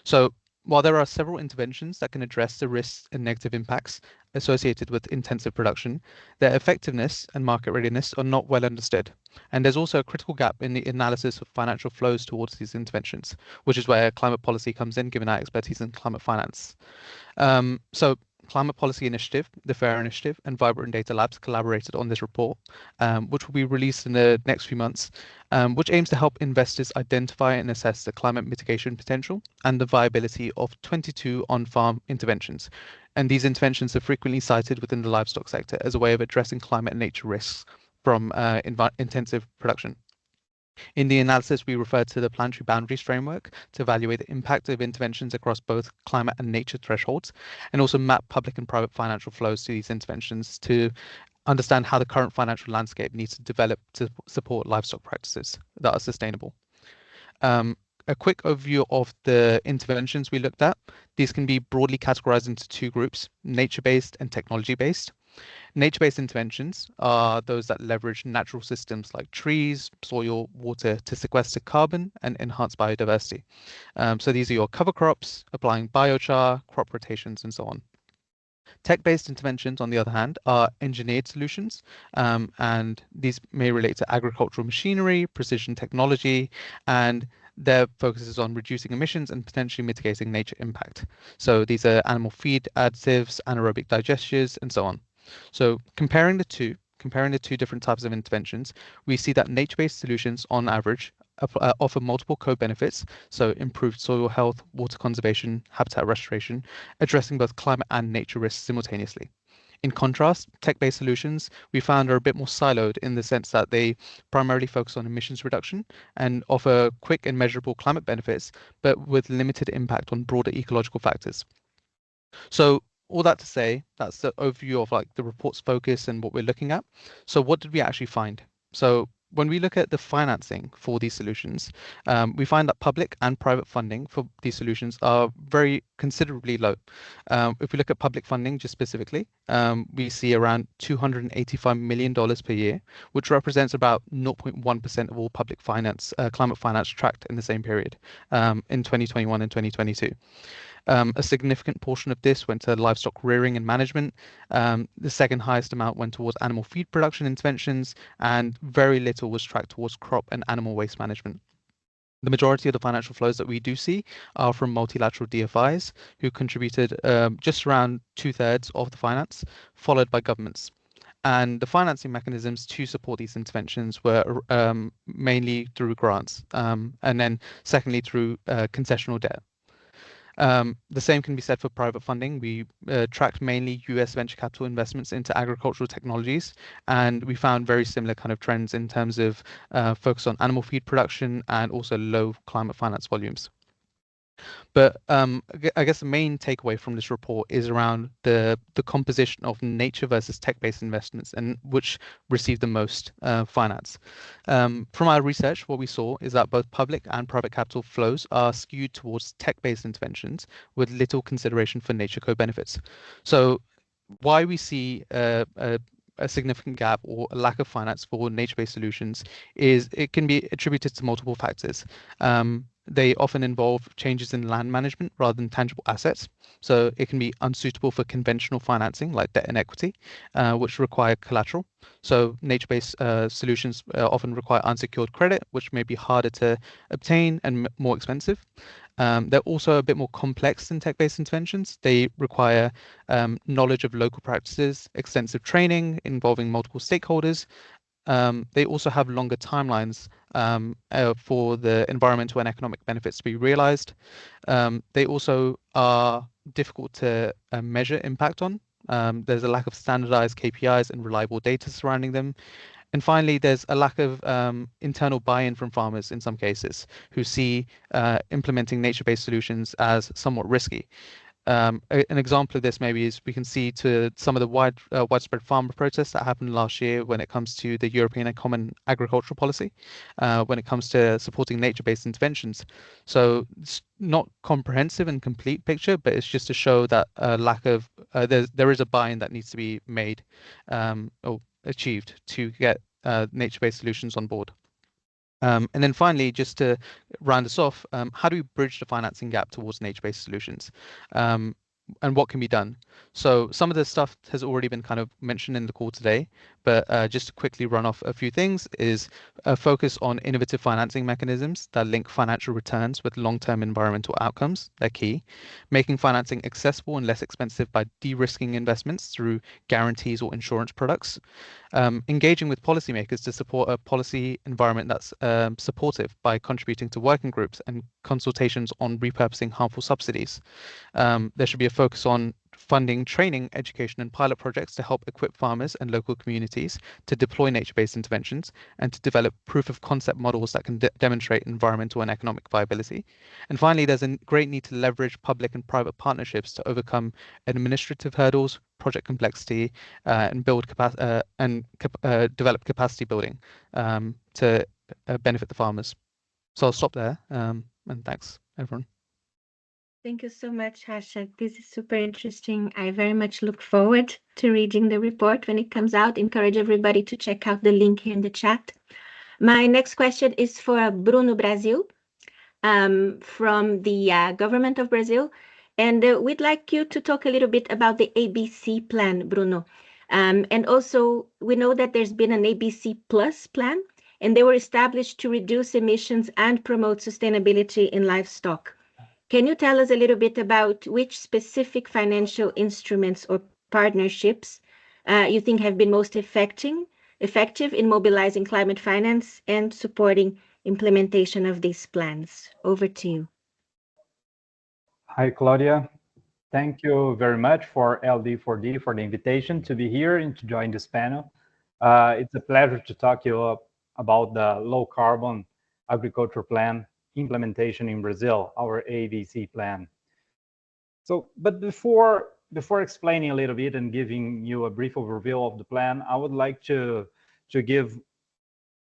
So while there are several interventions that can address the risks and negative impacts associated with intensive production, their effectiveness and market readiness are not well understood. And there's also a critical gap in the analysis of financial flows towards these interventions, which is where climate policy comes in, given our expertise in climate finance. So Climate Policy Initiative, the FAIR Initiative, and Vibrant Data Labs collaborated on this report, which will be released in the next few months, which aims to help investors identify and assess the climate mitigation potential and the viability of 22 on-farm interventions. And these interventions are frequently cited within the livestock sector as a way of addressing climate and nature risks from intensive production. In the analysis, we referred to the planetary boundaries framework to evaluate the impact of interventions across both climate and nature thresholds, and also map public and private financial flows to these interventions to understand how the current financial landscape needs to develop to support livestock practices that are sustainable. A quick overview of the interventions we looked at. These can be broadly categorized into two groups, nature-based and technology-based. Nature-based interventions are those that leverage natural systems like trees, soil, water to sequester carbon and enhance biodiversity. So these are your cover crops, applying biochar, crop rotations, and so on. Tech-based interventions, on the other hand, are engineered solutions, and these may relate to agricultural machinery, precision technology, and their focus is on reducing emissions and potentially mitigating nature impact. So these are animal feed additives, anaerobic digesters, and so on. So comparing the two different types of interventions, we see that nature-based solutions, on average, offer multiple co-benefits, so improved soil health, water conservation, habitat restoration, addressing both climate and nature risks simultaneously. In contrast, tech-based solutions we found are a bit more siloed in the sense that they primarily focus on emissions reduction and offer quick and measurable climate benefits, but with limited impact on broader ecological factors. So all that to say, that's the overview of like the report's focus and what we're looking at. So what did we actually find? So when we look at the financing for these solutions, we find that public and private funding for these solutions are very considerably low. If we look at public funding just specifically, we see around $285 million per year, which represents about 0.1% of all public finance, climate finance tracked in the same period in 2021 and 2022. A significant portion of this went to livestock rearing and management. The second highest amount went towards animal feed production interventions, and very little was tracked towards crop and animal waste management. The majority of the financial flows that we do see are from multilateral DFIs, who contributed just around 2/3 of the finance, followed by governments. And the financing mechanisms to support these interventions were mainly through grants, and then secondly through concessional debt. The same can be said for private funding. We tracked mainly US venture capital investments into agricultural technologies, and we found very similar kind of trends in terms of focus on animal feed production and also low climate finance volumes. But I guess the main takeaway from this report is around the composition of nature versus tech-based investments and which received the most finance. From our research, what we saw is that both public and private capital flows are skewed towards tech-based interventions with little consideration for nature co-benefits. So why we see a significant gap or a lack of finance for nature-based solutions is it can be attributed to multiple factors. They often involve changes in land management rather than tangible assets. So it can be unsuitable for conventional financing like debt and equity, which require collateral. So nature-based solutions often require unsecured credit, which may be harder to obtain and more expensive. They're also a bit more complex than tech-based interventions. They require knowledge of local practices, extensive training involving multiple stakeholders. They also have longer timelines for the environmental and economic benefits to be realized. They also are difficult to measure impact on. There's a lack of standardized KPIs and reliable data surrounding them. And finally, there's a lack of internal buy-in from farmers in some cases who see implementing nature-based solutions as somewhat risky. An example of this maybe is we can see to some of the widespread farmer protests that happened last year when it comes to the European Common Agricultural Policy, when it comes to supporting nature-based interventions. So it's not comprehensive and complete picture, but it's just to show that lack of there is a buy-in that needs to be made or achieved to get nature-based solutions on board. And then finally, just to round us off, how do we bridge the financing gap towards nature-based solutions? what can be done. So some of this stuff has already been kind of mentioned in the call today, but just to quickly run off a few things is a focus on innovative financing mechanisms that link financial returns with long-term environmental outcomes. They're key. Making financing accessible and less expensive by de-risking investments through guarantees or insurance products. Engaging with policymakers to support a policy environment that's supportive by contributing to working groups and consultations on repurposing harmful subsidies. There should be a focus on funding training, education, and pilot projects to help equip farmers and local communities to deploy nature-based interventions and to develop proof of concept models that can demonstrate environmental and economic viability. And finally, there's a great need to leverage public and private partnerships to overcome administrative hurdles, project complexity, and build develop capacity building to benefit the farmers. So I'll stop there, and thanks, everyone. Thank you so much, Harshad. This is super interesting. I very much look forward to reading the report when it comes out. Encourage everybody to check out the link here in the chat. My next question is for Bruno Brazil from the government of Brazil. And we'd like you to talk a little bit about the ABC plan, Bruno. And also, we know that there's been an ABC Plus plan, and they were established to reduce emissions and promote sustainability in livestock. Can you tell us a little bit about which specific financial instruments or partnerships you think have been most effective in mobilizing climate finance and supporting implementation of these plans? Over to you. Hi, Claudia. Thank you very much for LD4D for the invitation to be here and to join this panel. It's a pleasure to talk to you about the low carbon agriculture plan implementation in Brazil, our ABC plan. So, but before explaining a little bit and giving you a brief overview of the plan, I would like to give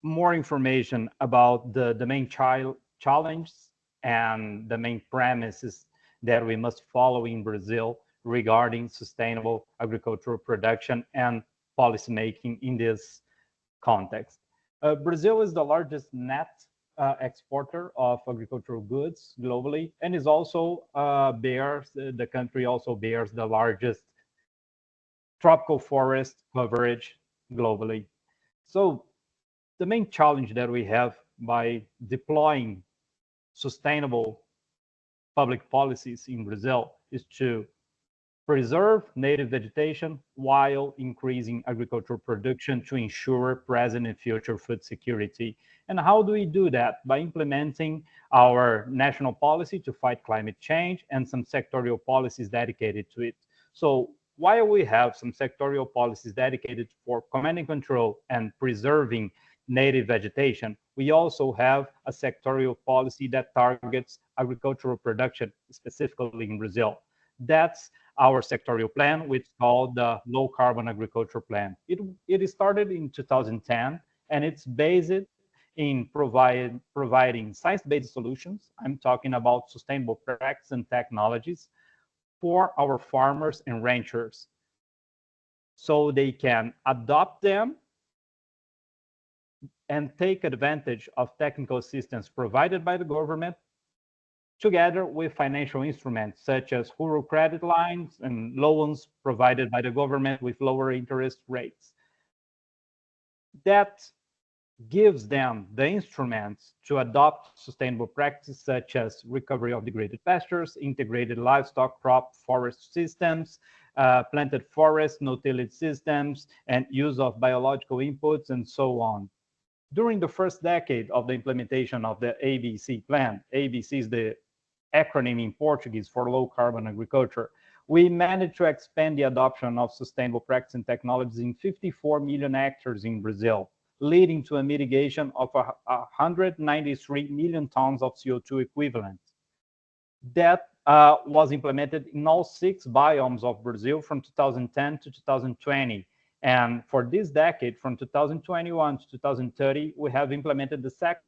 more information about the main challenges and the main premises that we must follow in Brazil regarding sustainable agricultural production and policymaking in this context. Brazil is the largest net exporter of agricultural goods globally, and is also the country also bears the largest tropical forest coverage globally. So the main challenge that we have by deploying sustainable public policies in Brazil is to preserve native vegetation while increasing agricultural production to ensure present and future food security. And how do we do that? By implementing our national policy to fight climate change and some sectorial policies dedicated to it. So while we have some sectorial policies dedicated for command and control and preserving native vegetation, we also have a sectorial policy that targets agricultural production, specifically in Brazil. That's our sectorial plan, which is called the Low Carbon Agriculture Plan. It started in 2010, and it's based in providing science-based solutions. I'm talking about sustainable practices and technologies for our farmers and ranchers, so they can adopt them and take advantage of technical assistance provided by the government, together with financial instruments such as rural credit lines and loans provided by the government with lower interest rates. That gives them the instruments to adopt sustainable practices such as recovery of degraded pastures, integrated livestock crop forest systems, planted forest, no-tillage systems, and use of biological inputs, and so on. During the first decade of the implementation of the ABC plan, ABC is the acronym in Portuguese for low carbon agriculture, we managed to expand the adoption of sustainable practices and technologies in 54 million hectares in Brazil, leading to a mitigation of 193 million tons of CO2 equivalent. That was implemented in all 6 biomes of Brazil from 2010 to 2020. And for this decade, from 2021 to 2030, we have implemented the second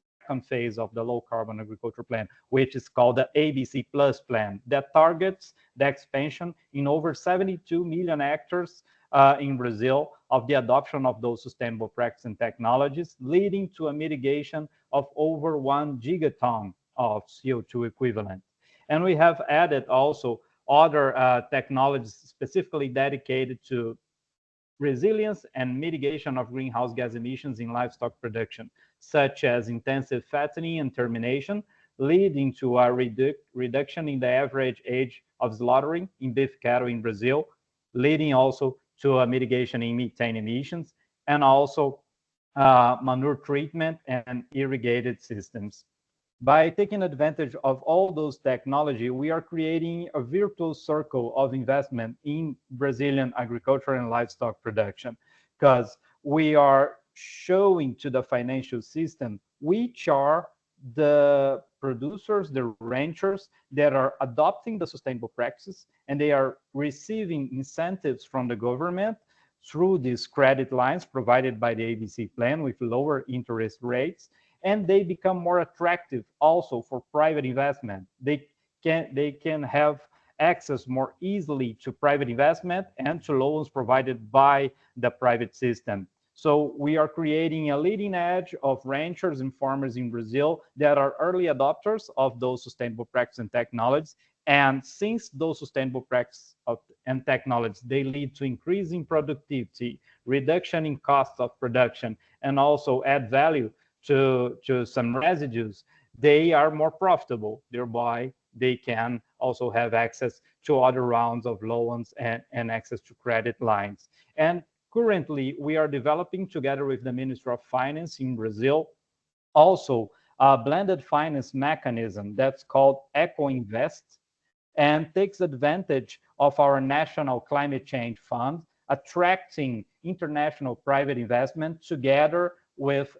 phase of the low carbon agriculture plan, which is called the ABC Plus plan, that targets the expansion in over 72 million hectares in Brazil of the adoption of those sustainable practices and technologies, leading to a mitigation of over 1 gigaton of CO2 equivalent. And we have added also other technologies specifically dedicated to resilience and mitigation of greenhouse gas emissions in livestock production, such as intensive fattening and termination, leading to a reduction in the average age of slaughtering in beef cattle in Brazil, leading also to a mitigation in methane emissions, and also manure treatment and irrigated systems. By taking advantage of all those technology, we are creating a virtuous circle of investment in Brazilian agriculture and livestock production, because we are showing to the financial system which are the producers, the ranchers that are adopting the sustainable practices, and they are receiving incentives from the government through these credit lines provided by the ABC plan with lower interest rates, and they become more attractive also for private investment. They can have access more easily to private investment and to loans provided by the private system. So we are creating a leading edge of ranchers and farmers in Brazil that are early adopters of those sustainable practices and technologies. And since those sustainable practices and technologies, they lead to increasing productivity, reduction in costs of production, and also add value to some residues, they are more profitable. Thereby, they can also have access to other rounds of loans and access to credit lines. And currently, we are developing together with the Ministry of Finance in Brazil also a blended finance mechanism that's called EcoInvest, and takes advantage of our National Climate Change Fund, attracting international private investment together with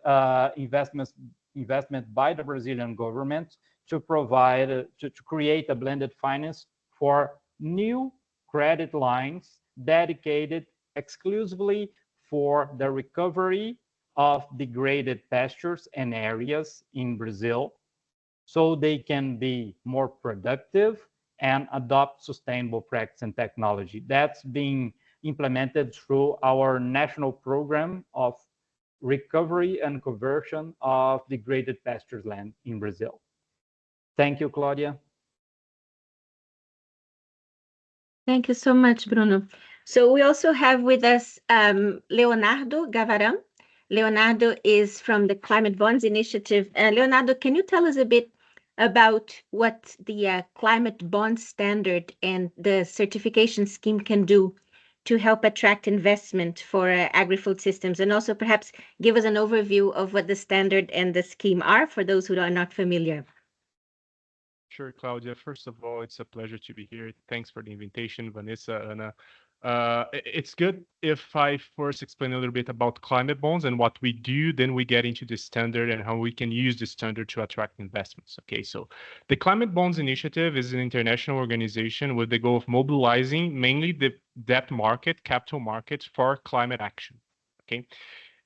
investment by the Brazilian government to provide, to create a blended finance for new credit lines dedicated exclusively for the recovery of degraded pastures and areas in Brazil, so they can be more productive and adopt sustainable practice and technology. That's being implemented through our national program of recovery and conversion of degraded pastures land in Brazil. Thank you, Claudia. Thank you so much, Bruno. So we also have with us Leonardo Gavaram. Leonardo is from the Climate Bonds Initiative. Leonardo, can you tell us a bit about what the climate bond standard and the certification scheme can do to help attract investment for agri-food systems, and also perhaps give us an overview of what the standard and the scheme are for those who are not familiar? Sure, Claudia. First of all, it's a pleasure to be here. Thanks for the invitation, Vanessa, Anna. It's good if I first explain a little bit about climate bonds and what we do, then we get into the standard and how we can use the standard to attract investments. Okay, so the Climate Bonds Initiative is an international organization with the goal of mobilizing mainly the debt market, capital markets for climate action. Okay,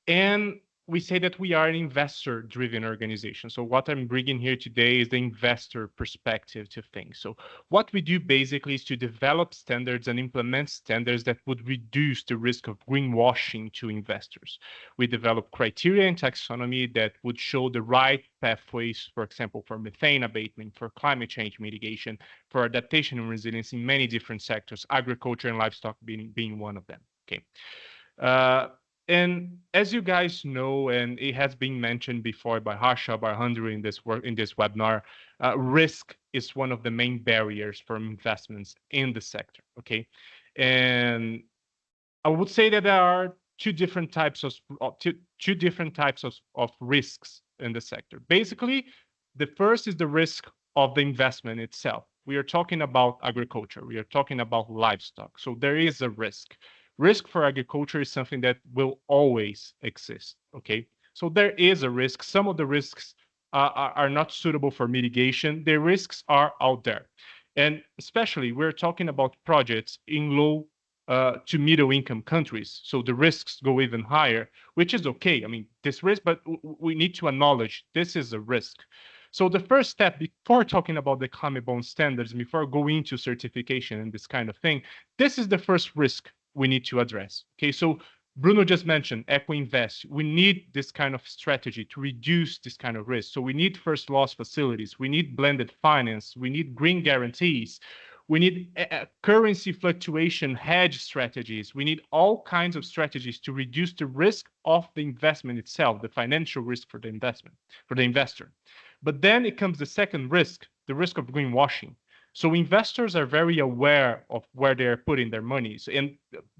and we say that we are an investor-driven organization. So what I'm bringing here today is the investor perspective to things. So what we do basically is to develop standards and implement standards that would reduce the risk of greenwashing to investors. We develop criteria and taxonomy that would show the right pathways, for example, for methane abatement, for climate change mitigation, for adaptation and resilience in many different sectors, agriculture and livestock being one of them. Okay. And as you guys know, and it has been mentioned before by Harsha, by Handru in this webinar, risk is one of the main barriers for investments in the sector. Okay, and I would say that there are two different types of risks in the sector. Basically, the first is the risk of the investment itself. We are talking about agriculture. We are talking about livestock. So there is a risk. Risk for agriculture is something that will always exist, okay? So there is a risk. Some of the risks are not suitable for mitigation. The risks are out there. And especially, we're talking about projects in low to middle income countries. So the risks go even higher, which is okay. I mean, this risk, but we need to acknowledge this is a risk. So the first step before talking about the climate bond standards, before going into certification and this kind of thing, this is the first risk we need to address. Okay, so Bruno just mentioned EcoInvest. We need this kind of strategy to reduce this kind of risk. So we need first loss facilities. We need blended finance. We need green guarantees. We need currency fluctuation hedge strategies. We need all kinds of strategies to reduce the risk of the investment itself, the financial risk for the investment, for the investor. But then it comes the second risk, the risk of greenwashing. So investors are very aware of where they're putting their monies, and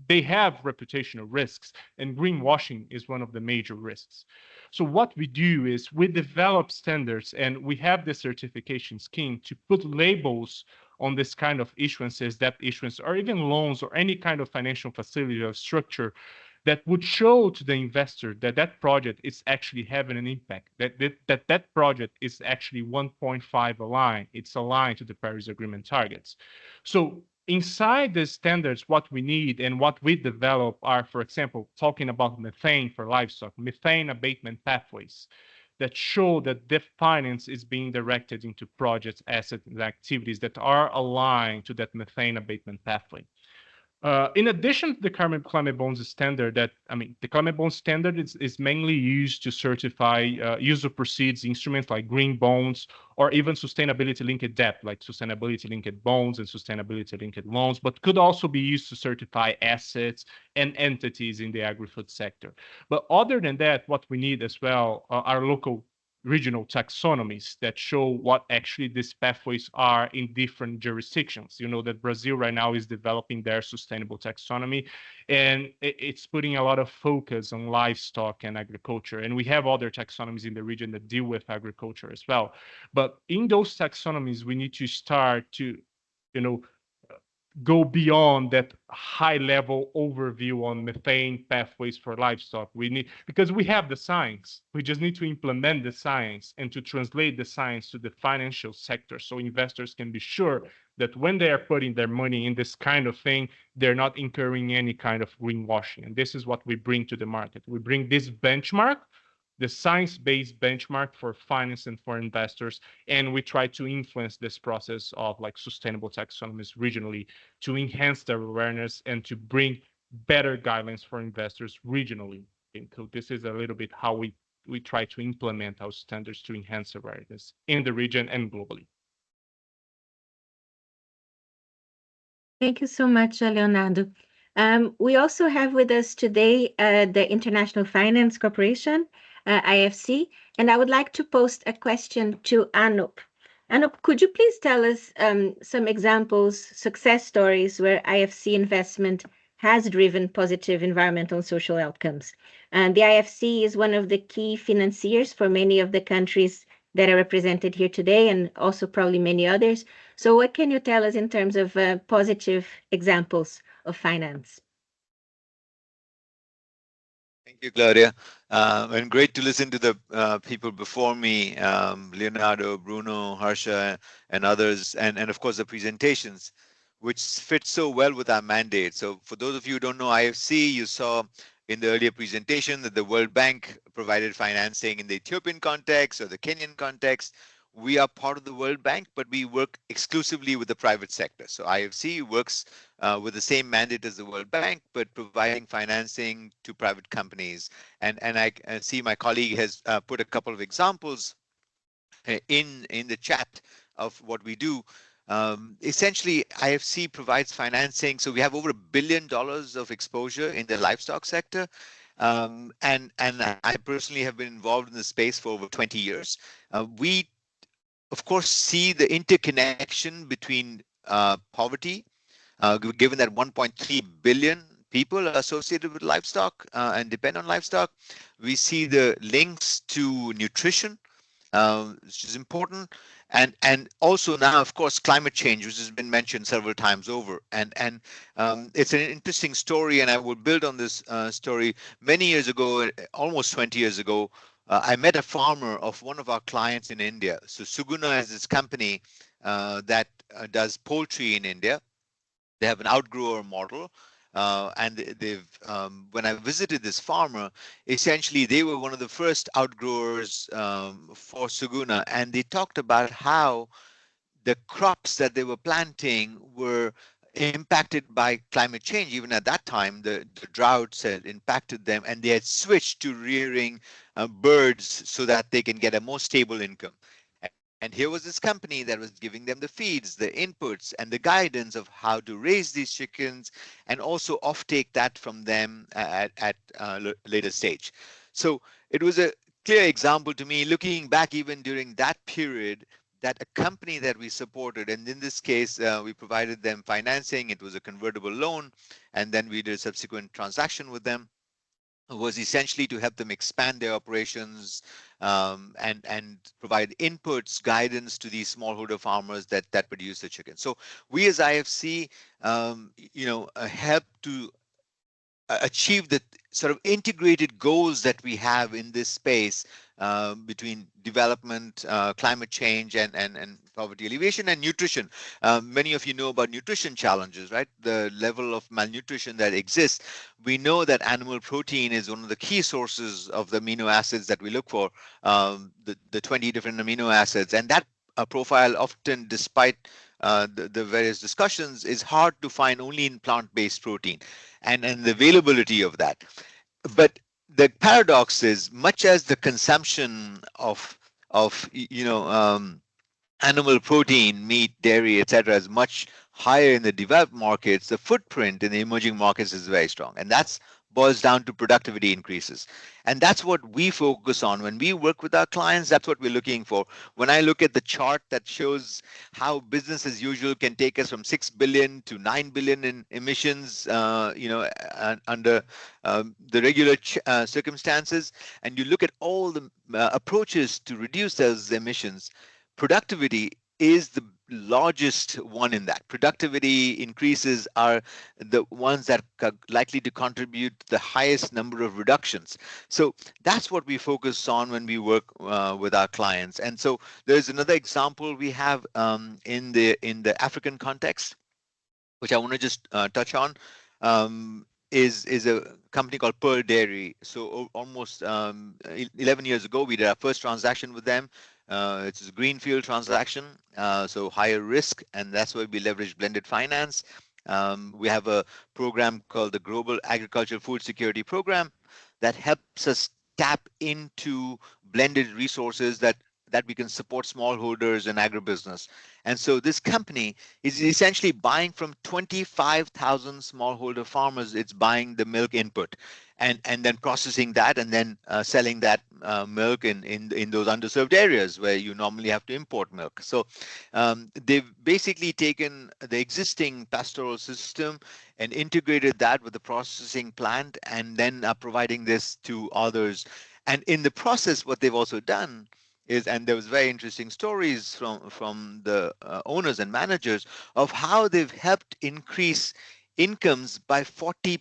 they have reputational risks, and greenwashing is one of the major risks. So what we do is we develop standards, and we have the certification scheme to put labels on this kind of issuances, debt issuance, or even loans, or any kind of financial facility or structure that would show to the investor that that project is actually having an impact, that project is actually 1.5 aligned, it's aligned to the Paris Agreement targets. So inside the standards, what we need and what we develop are, for example, talking about methane for livestock, methane abatement pathways that show that the finance is being directed into projects, assets, and activities that are aligned to that methane abatement pathway. In addition to the climate bonds standard, the climate bond standard is mainly used to certify use of proceeds instruments like green bonds, or even sustainability-linked debt, like sustainability-linked bonds and sustainability-linked loans, but could also be used to certify assets and entities in the agri-food sector. But other than that, what we need as well are local regional taxonomies that show what actually these pathways are in different jurisdictions. You know that Brazil right now is developing their sustainable taxonomy, and it's putting a lot of focus on livestock and agriculture. And we have other taxonomies in the region that deal with agriculture as well. But in those taxonomies, we need to start to, go beyond that high-level overview on methane pathways for livestock. Because we have the science, we just need to implement the science and to translate the science to the financial sector, so investors can be sure that when they are putting their money in this kind of thing, they're not incurring any kind of greenwashing. And this is what we bring to the market. We bring this benchmark, the science-based benchmark for finance and for investors, and we try to influence this process of sustainable taxonomies regionally to enhance their awareness and to bring better guidelines for investors regionally. And so this is a little bit how we try to implement our standards to enhance awareness in the region and globally. Thank you so much, Leonardo. We also have with us today the International Finance Corporation, IFC, and I would like to post a question to Anup. Anup, could you please tell us some examples, success stories where IFC investment has driven positive environmental and social outcomes? And the IFC is one of the key financiers for many of the countries that are represented here today, and also probably many others. So what can you tell us in terms of positive examples of finance? Thank you, Claudia. And great to listen to the people before me, Leonardo, Bruno, Harsha, and others, and of course the presentations, which fit so well with our mandate. So for those of you who don't know IFC, you saw in the earlier presentation that the World Bank provided financing in the Ethiopian context or the Kenyan context. We are part of the World Bank, but we work exclusively with the private sector. So IFC works with the same mandate as the World Bank, but providing financing to private companies. And I see my colleague has put a couple of examples in the chat of what we do. Essentially, IFC provides financing. So we have over $1 billion of exposure in the livestock sector. And I personally have been involved in the space for over 20 years. We of course, see the interconnection between poverty, given that 1.3 billion people are associated with livestock and depend on livestock. We see the links to nutrition, which is important, and also now, of course, climate change, which has been mentioned several times over. And it's an interesting story, and I will build on this story. Many years ago, almost 20 years ago, I met a farmer of one of our clients in India. So Suguna is this company that does poultry in India. They have an outgrower model. And they've when I visited this farmer, essentially they were one of the first outgrowers for Suguna. And they talked about how the crops that they were planting were impacted by climate change. Even at that time, the droughts had impacted them, and they had switched to rearing birds so that they can get a more stable income. And here was this company that was giving them the feeds, the inputs, and the guidance of how to raise these chickens, and also offtake that from them at a later stage. So it was a clear example to me, looking back even during that period, that a company that we supported, and in this case, we provided them financing. It was a convertible loan, and then we did a subsequent transaction with them, was essentially to help them expand their operations, and provide inputs, guidance to these smallholder farmers that produce the chicken. So we as IFC, help to achieve the sort of integrated goals that we have in this space, between development, climate change, and poverty alleviation, and nutrition. Many of you know about nutrition challenges, right? The level of malnutrition that exists. We know that animal protein is one of the key sources of the amino acids that we look for, the 20 different amino acids, and that profile often, despite the various discussions, is hard to find only in plant-based protein, and the availability of that. But the paradox is, much as the consumption of animal protein, meat, dairy, etc., is much higher in the developed markets, the footprint in the emerging markets is very strong, and that's boils down to productivity increases. And that's what we focus on when we work with our clients. That's what we're looking for. When I look at the chart that shows how business as usual can take us from 6 billion to 9 billion in emissions, under the regular circumstances, and you look at all the approaches to reduce those emissions, productivity is the largest one in that. Productivity increases are the ones that are likely to contribute the highest number of reductions. So that's what we focus on when we work with our clients. And so there's another example we have in the African context, which I want to just touch on. Is a company called Pearl Dairy. So almost 11 years ago, we did our first transaction with them. It's a greenfield transaction, so higher risk, and that's why we leverage blended finance. We have a program called the Global Agricultural Food Security Program that helps us tap into blended resources that we can support smallholders and agribusiness. And so this company is essentially buying from 25,000 smallholder farmers. It's buying the milk input and then processing that, and then selling that milk in those underserved areas where you normally have to import milk. So they've basically taken the existing pastoral system and integrated that with the processing plant, and then are providing this to others. And in the process, what they've also done is, and there was very interesting stories from the owners and managers of how they've helped increase incomes by 40%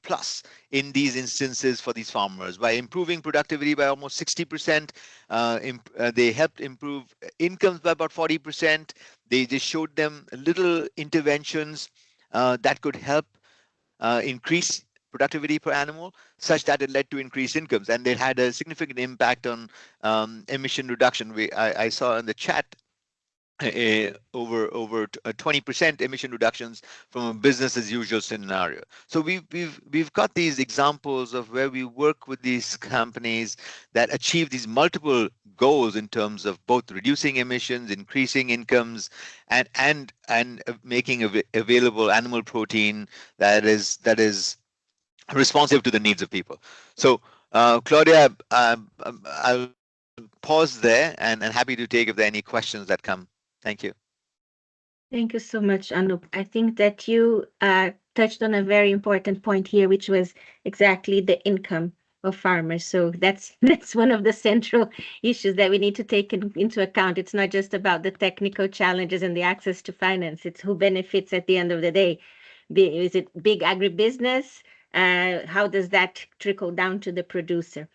plus in these instances for these farmers by improving productivity by almost 60%. They helped improve incomes by about 40%. They just showed them little interventions that could help increase productivity per animal, such that it led to increased incomes, and it had a significant impact on emission reduction. I saw in the chat over 20% emission reductions from a business as usual scenario. So we've got these examples of where we work with these companies that achieve these multiple goals in terms of both reducing emissions, increasing incomes, and making available animal protein that is responsive to the needs of people. So Claudia, I'll pause there and happy to take if there are any questions that come. Thank you. Thank you so much, Anup. I think that you touched on a very important point here, which was exactly the income of farmers. So that's one of the central issues that we need to take into account. It's not just about the technical challenges and the access to finance. It's who benefits at the end of the day. Is it big agribusiness? How does that trickle down to the producer?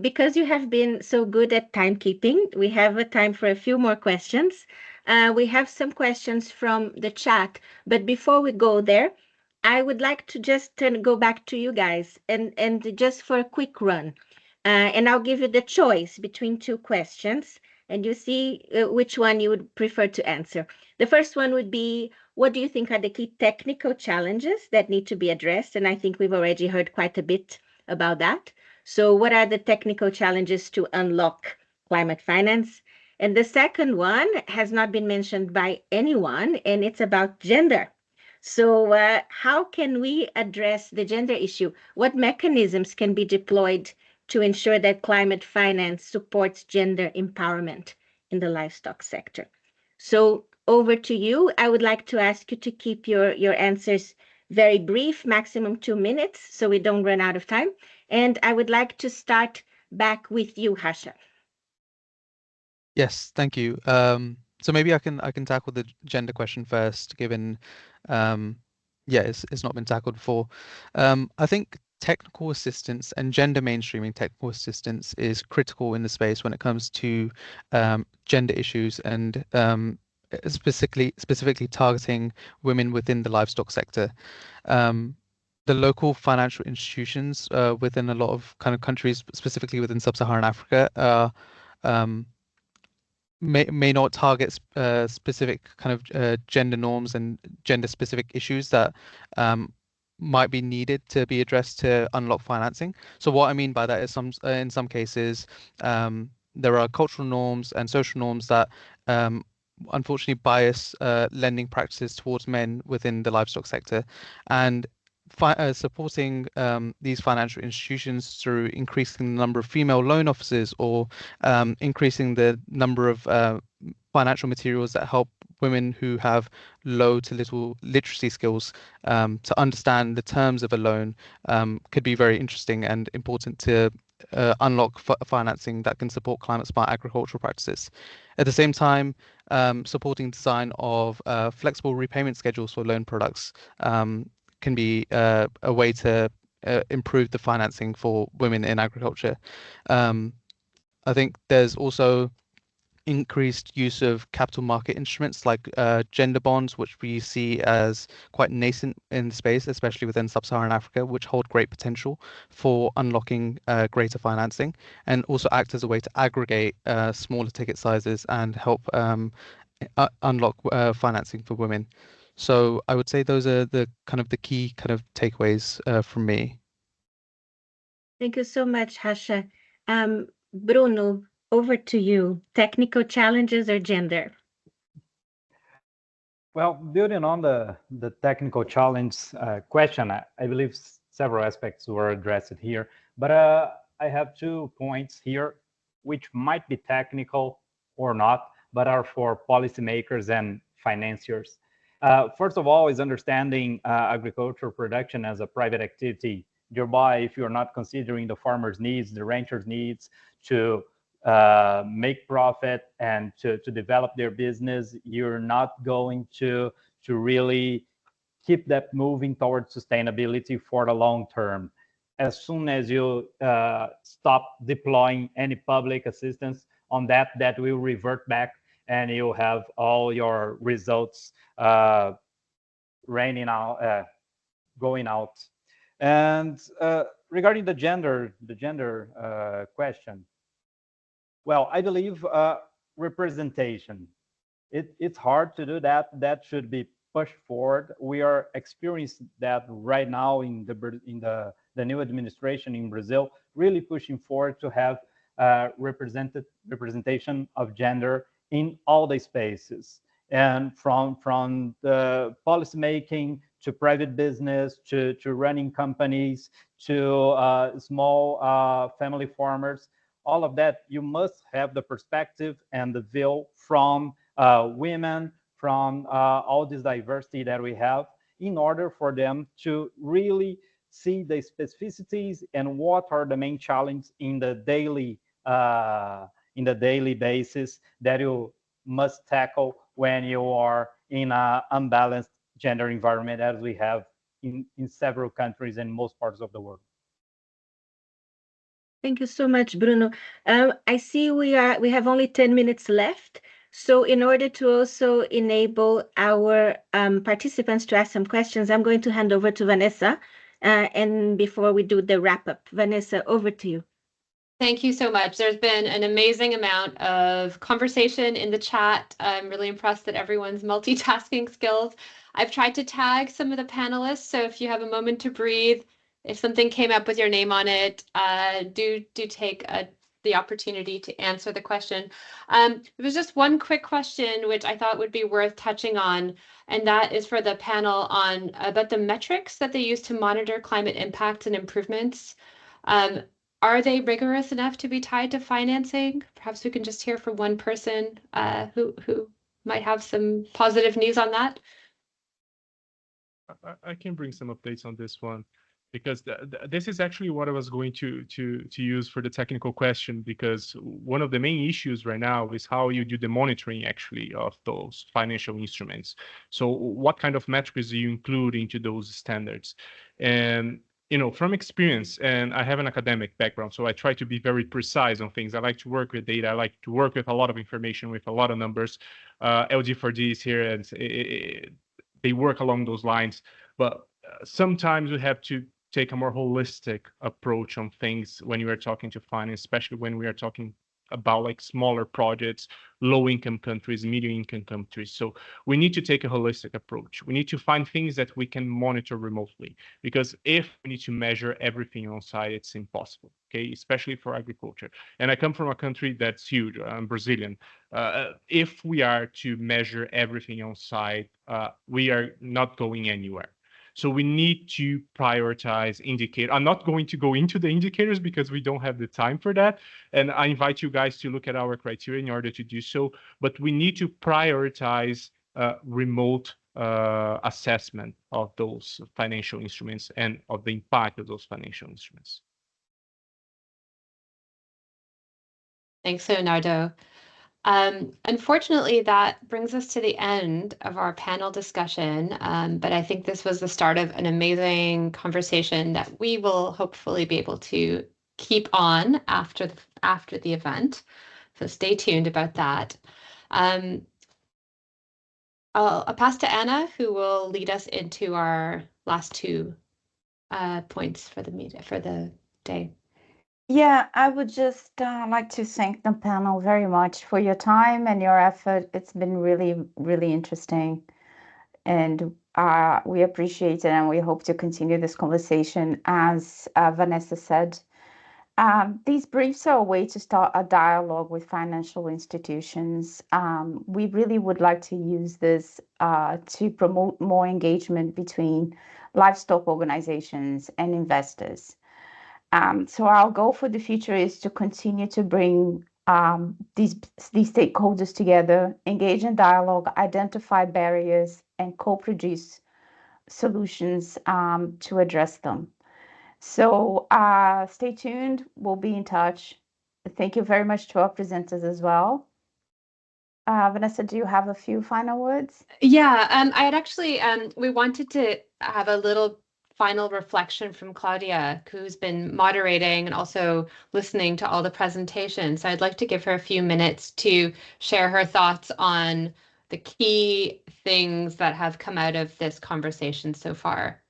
Because you have been so good at timekeeping, we have a time for a few more questions. We have some questions from the chat, but before we go there, I would like to just go back to you guys and just for a quick run. And I'll give you the choice between two questions, and you see which one you would prefer to answer. The first one would be, what do you think are the key technical challenges that need to be addressed? And I think we've already heard quite a bit about that. So what are the technical challenges to unlock climate finance? And the second one has not been mentioned by anyone, and it's about gender. So how can we address the gender issue? What mechanisms can be deployed to ensure that climate finance supports gender empowerment in the livestock sector? So over to you. I would like to ask you to keep your answers very brief, maximum 2 minutes, so we don't run out of time. And I would like to start back with you, Harsha. Yes, thank you. So maybe I can tackle the gender question first, given yeah, it's not been tackled before. I think technical assistance and gender mainstreaming technical assistance is critical in the space when it comes to gender issues and specifically targeting women within the livestock sector. The local financial institutions within a lot of kind of countries, specifically within sub-Saharan Africa, may not target specific kind of gender norms and gender specific issues that might be needed to be addressed to unlock financing. So what I mean by that is in some cases there are cultural norms and social norms that unfortunately bias lending practices towards men within the livestock sector, and supporting these financial institutions through increasing the number of female loan officers or increasing the number of financial materials that help women who have low to little literacy skills to understand the terms of a loan could be very interesting and important to unlock financing that can support climate smart agricultural practices. At the same time, supporting design of flexible repayment schedules for loan products can be a way to improve the financing for women in agriculture. I think there's also increased use of capital market instruments like gender bonds, which we see as quite nascent in space, especially within sub-Saharan Africa, which hold great potential for unlocking greater financing and also act as a way to aggregate smaller ticket sizes and help unlock financing for women. So I would say those are the key kind of takeaways from me. Thank you so much, Harsha. Bruno, over to you. Technical challenges or gender? Well, building on the technical challenge question, I believe several aspects were addressed here, but I have 2 points here, which might be technical or not, but are for policymakers and financiers. First of all, is understanding agricultural production as a private activity, whereby if you're not considering the farmer's needs, the rancher's needs to make profit and to develop their business, you're not going to really keep that moving towards sustainability for the long term. As soon as you stop deploying any public assistance on that, that will revert back and you'll have all your results raining out, going out. And regarding the gender question, well, I believe representation. It's hard to do that. That should be pushed forward. We are experiencing that right now in the new administration in Brazil, really pushing forward to have representation of gender in all the spaces, and from the policy making to private business to running companies to small family farmers. All of that, you must have the perspective and the view from women, from all this diversity that we have, in order for them to really see the specificities and what are the main challenges in the daily basis that you must tackle when you are in an unbalanced gender environment, as we have in several countries in most parts of the world. Thank you so much, Bruno. I see we have only 10 minutes left. So in order to also enable our participants to ask some questions, I'm going to hand over to Vanessa. And before we do the wrap up, Vanessa, over to you. Thank you so much. There's been an amazing amount of conversation in the chat. I'm really impressed at everyone's multitasking skills. I've tried to tag some of the panelists, so if you have a moment to breathe, if something came up with your name on it, do take a the opportunity to answer the question. There was just one quick question which I thought would be worth touching on, and that is for the panel on about the metrics that they use to monitor climate impacts and improvements. Are they rigorous enough to be tied to financing? Perhaps we can just hear from one person who might have some positive news on that. I can bring some updates on this one, because this is actually what I was going to use for the technical question, because one of the main issues right now is how you do the monitoring actually of those financial instruments. So what kind of metrics do you include into those standards? And from experience, and I have an academic background, so I try to be very precise on things. I like to work with data. I like to work with a lot of information, with a lot of numbers. LD4D is here, and they work along those lines. But sometimes we have to take a more holistic approach on things when you are talking to finance, especially when we are talking about like smaller projects, low-income countries, medium-income countries. So we need to take a holistic approach. We need to find things that we can monitor remotely, because if we need to measure everything on site, it's impossible, okay, especially for agriculture. And I come from a country that's huge. I'm Brazilian. If we are to measure everything on site, we are not going anywhere. So we need to prioritize indicators. I'm not going to go into the indicators because we don't have the time for that. And I invite you guys to look at our criteria in order to do so. But we need to prioritize remote assessment of those financial instruments and of the impact of those financial instruments. Thanks, Leonardo. Unfortunately, that brings us to the end of our panel discussion, but I think this was the start of an amazing conversation that we will hopefully be able to keep on after the event. So stay tuned about that. I'll pass to Anna, who will lead us into our last two points for the day. Yeah, I would just like to thank the panel very much for your time and your effort. It's been really, really interesting. And we appreciate it, and we hope to continue this conversation. As Vanessa said, these briefs are a way to start a dialogue with financial institutions. We really would like to use this to promote more engagement between livestock organizations and investors. So our goal for the future is to continue to bring these stakeholders together, engage in dialogue, identify barriers, and co-produce solutions to address them. So stay tuned. We'll be in touch. Thank you very much to our presenters as well. Vanessa, do you have a few final words? Yeah, I had actually, we wanted to have a little final reflection from Claudia, who's been moderating and also listening to all the presentations. So I'd like to give her a few minutes to share her thoughts on the key things that have come out of this conversation so far.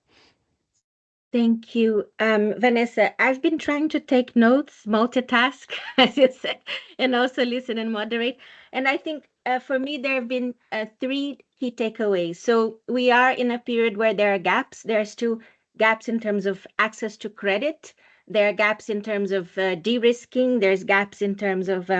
Thank you, Vanessa. I've been trying to take notes, multitask, as you said, and also listen and moderate. And I think for me, there have been three key takeaways. So we are in a period where there are gaps. There's two gaps in terms of access to credit. There are gaps in terms of de-risking. There's gaps in terms of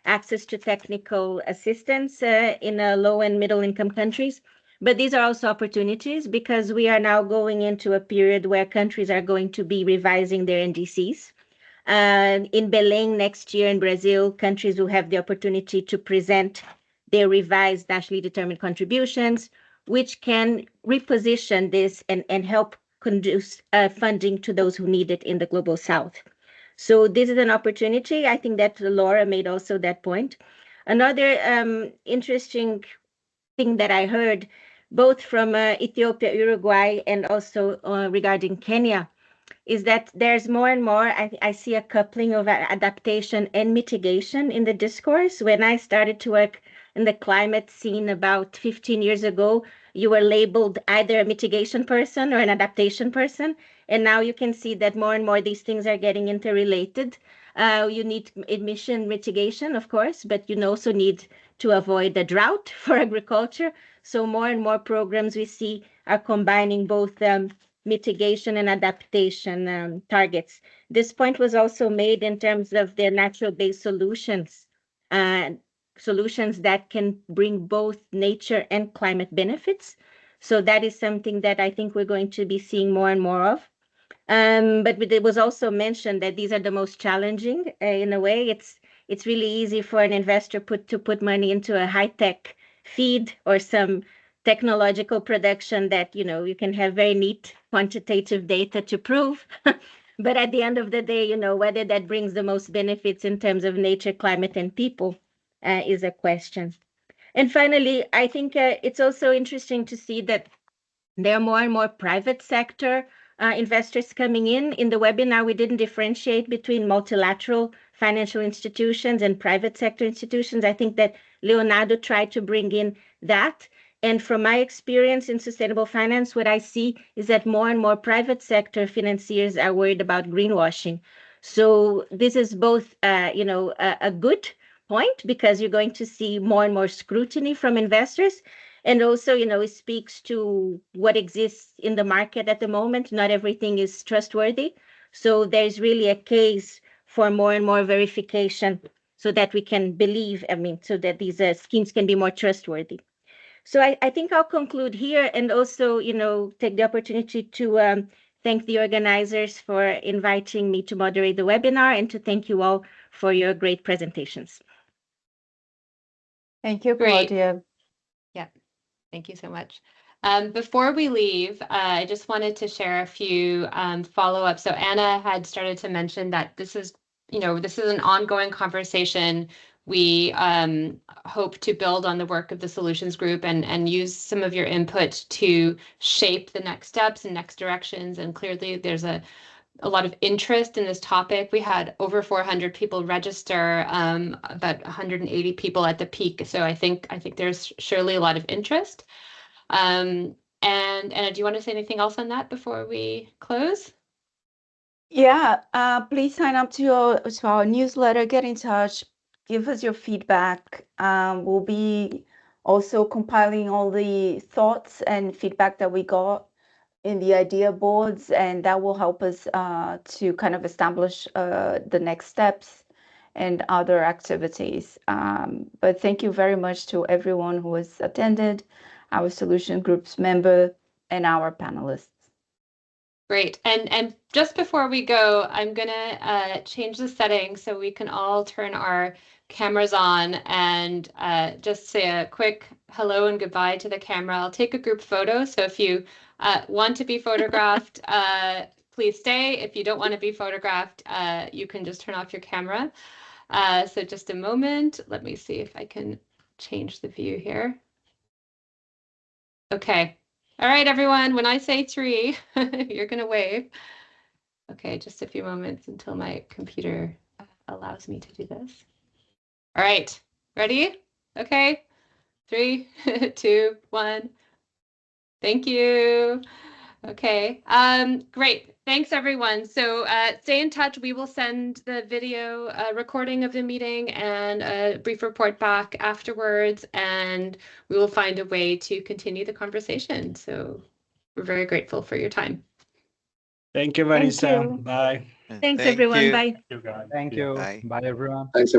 access to technical assistance in low and middle income countries. But these are also opportunities, because we are now going into a period where countries are going to be revising their NDCs. In Belém next year in Brazil, countries will have the opportunity to present their revised nationally determined contributions, which can reposition this and help conduce funding to those who need it in the global south. So this is an opportunity. I think that Laura made also that point. Another interesting thing that I heard, both from Ethiopia, Uruguay, and also regarding Kenya, is that there's more and more, I see a coupling of adaptation and mitigation in the discourse. When I started to work in the climate scene about 15 years ago, you were labeled either a mitigation person or an adaptation person. And now you can see that more and more these things are getting interrelated. You need emission mitigation, of course, but you also need to avoid the drought for agriculture. So more and more programs we see are combining both mitigation and adaptation targets. This point was also made in terms of their natural-based solutions, solutions that can bring both nature and climate benefits. So that is something that I think we're going to be seeing more and more of. But it was also mentioned that these are the most challenging. In a way, it's really easy for an investor to put money into a high-tech feed or some technological production that, you know, you can have very neat quantitative data to prove. But at the end of the day, you know, whether that brings the most benefits in terms of nature, climate, and people is a question. And finally, I think it's also interesting to see that there are more and more private sector investors coming in. In the webinar, we didn't differentiate between multilateral financial institutions and private sector institutions. I think that Leonardo tried to bring in that. And from my experience in sustainable finance, what I see is that more and more private sector financiers are worried about greenwashing. So this is both, you know, a good point, because you're going to see more and more scrutiny from investors. And also, you know, it speaks to what exists in the market at the moment. Not everything is trustworthy. So there's really a case for more and more verification so that we can believe, I mean, so that these schemes can be more trustworthy. So I think I'll conclude here, and also, you know, take the opportunity to thank the organizers for inviting me to moderate the webinar, and to thank you all for your great presentations. Thank you, Claudia. Yeah, thank you so much. Before we leave, I just wanted to share a few follow-ups. So Anna had started to mention that this is, you know, this is an ongoing conversation. We hope to build on the work of the Solutions Group and use some of your input to shape the next steps and next directions. And clearly there's a lot of interest in this topic. We had over 400 people register, about 180 people at the peak. So I think there's surely a lot of interest. And Anna, do you want to say anything else on that before we close? Yeah, please sign up to our newsletter, get in touch, give us your feedback. We'll be also compiling all the thoughts and feedback that we got in the idea boards, and that will help us to kind of establish the next steps and other activities. But thank you very much to everyone who has attended, our Solution Group's member, and our panelists. Great. And just before we go, I'm gonna change the settings so we can all turn our cameras on and just say a quick hello and goodbye to the camera. I'll take a group photo. So if you want to be photographed, please stay. If you don't want to be photographed, you can just turn off your camera. So just a moment. Let me see if I can change the view here. Okay. All right, everyone, when I say 3, you're going to wave. Okay, just a few moments until my computer allows me to do this. All right, ready? Okay, 3, 2, 1. Thank you. Okay, great. Thanks, everyone. So stay in touch. We will send the video recording of the meeting and a brief report back afterwards, and we will find a way to continue the conversation. So we're very grateful for your time. Thank you, Vanessa. Thank you. Bye. Thanks, everyone. Bye. Thank you. Bye, everyone. Thanks,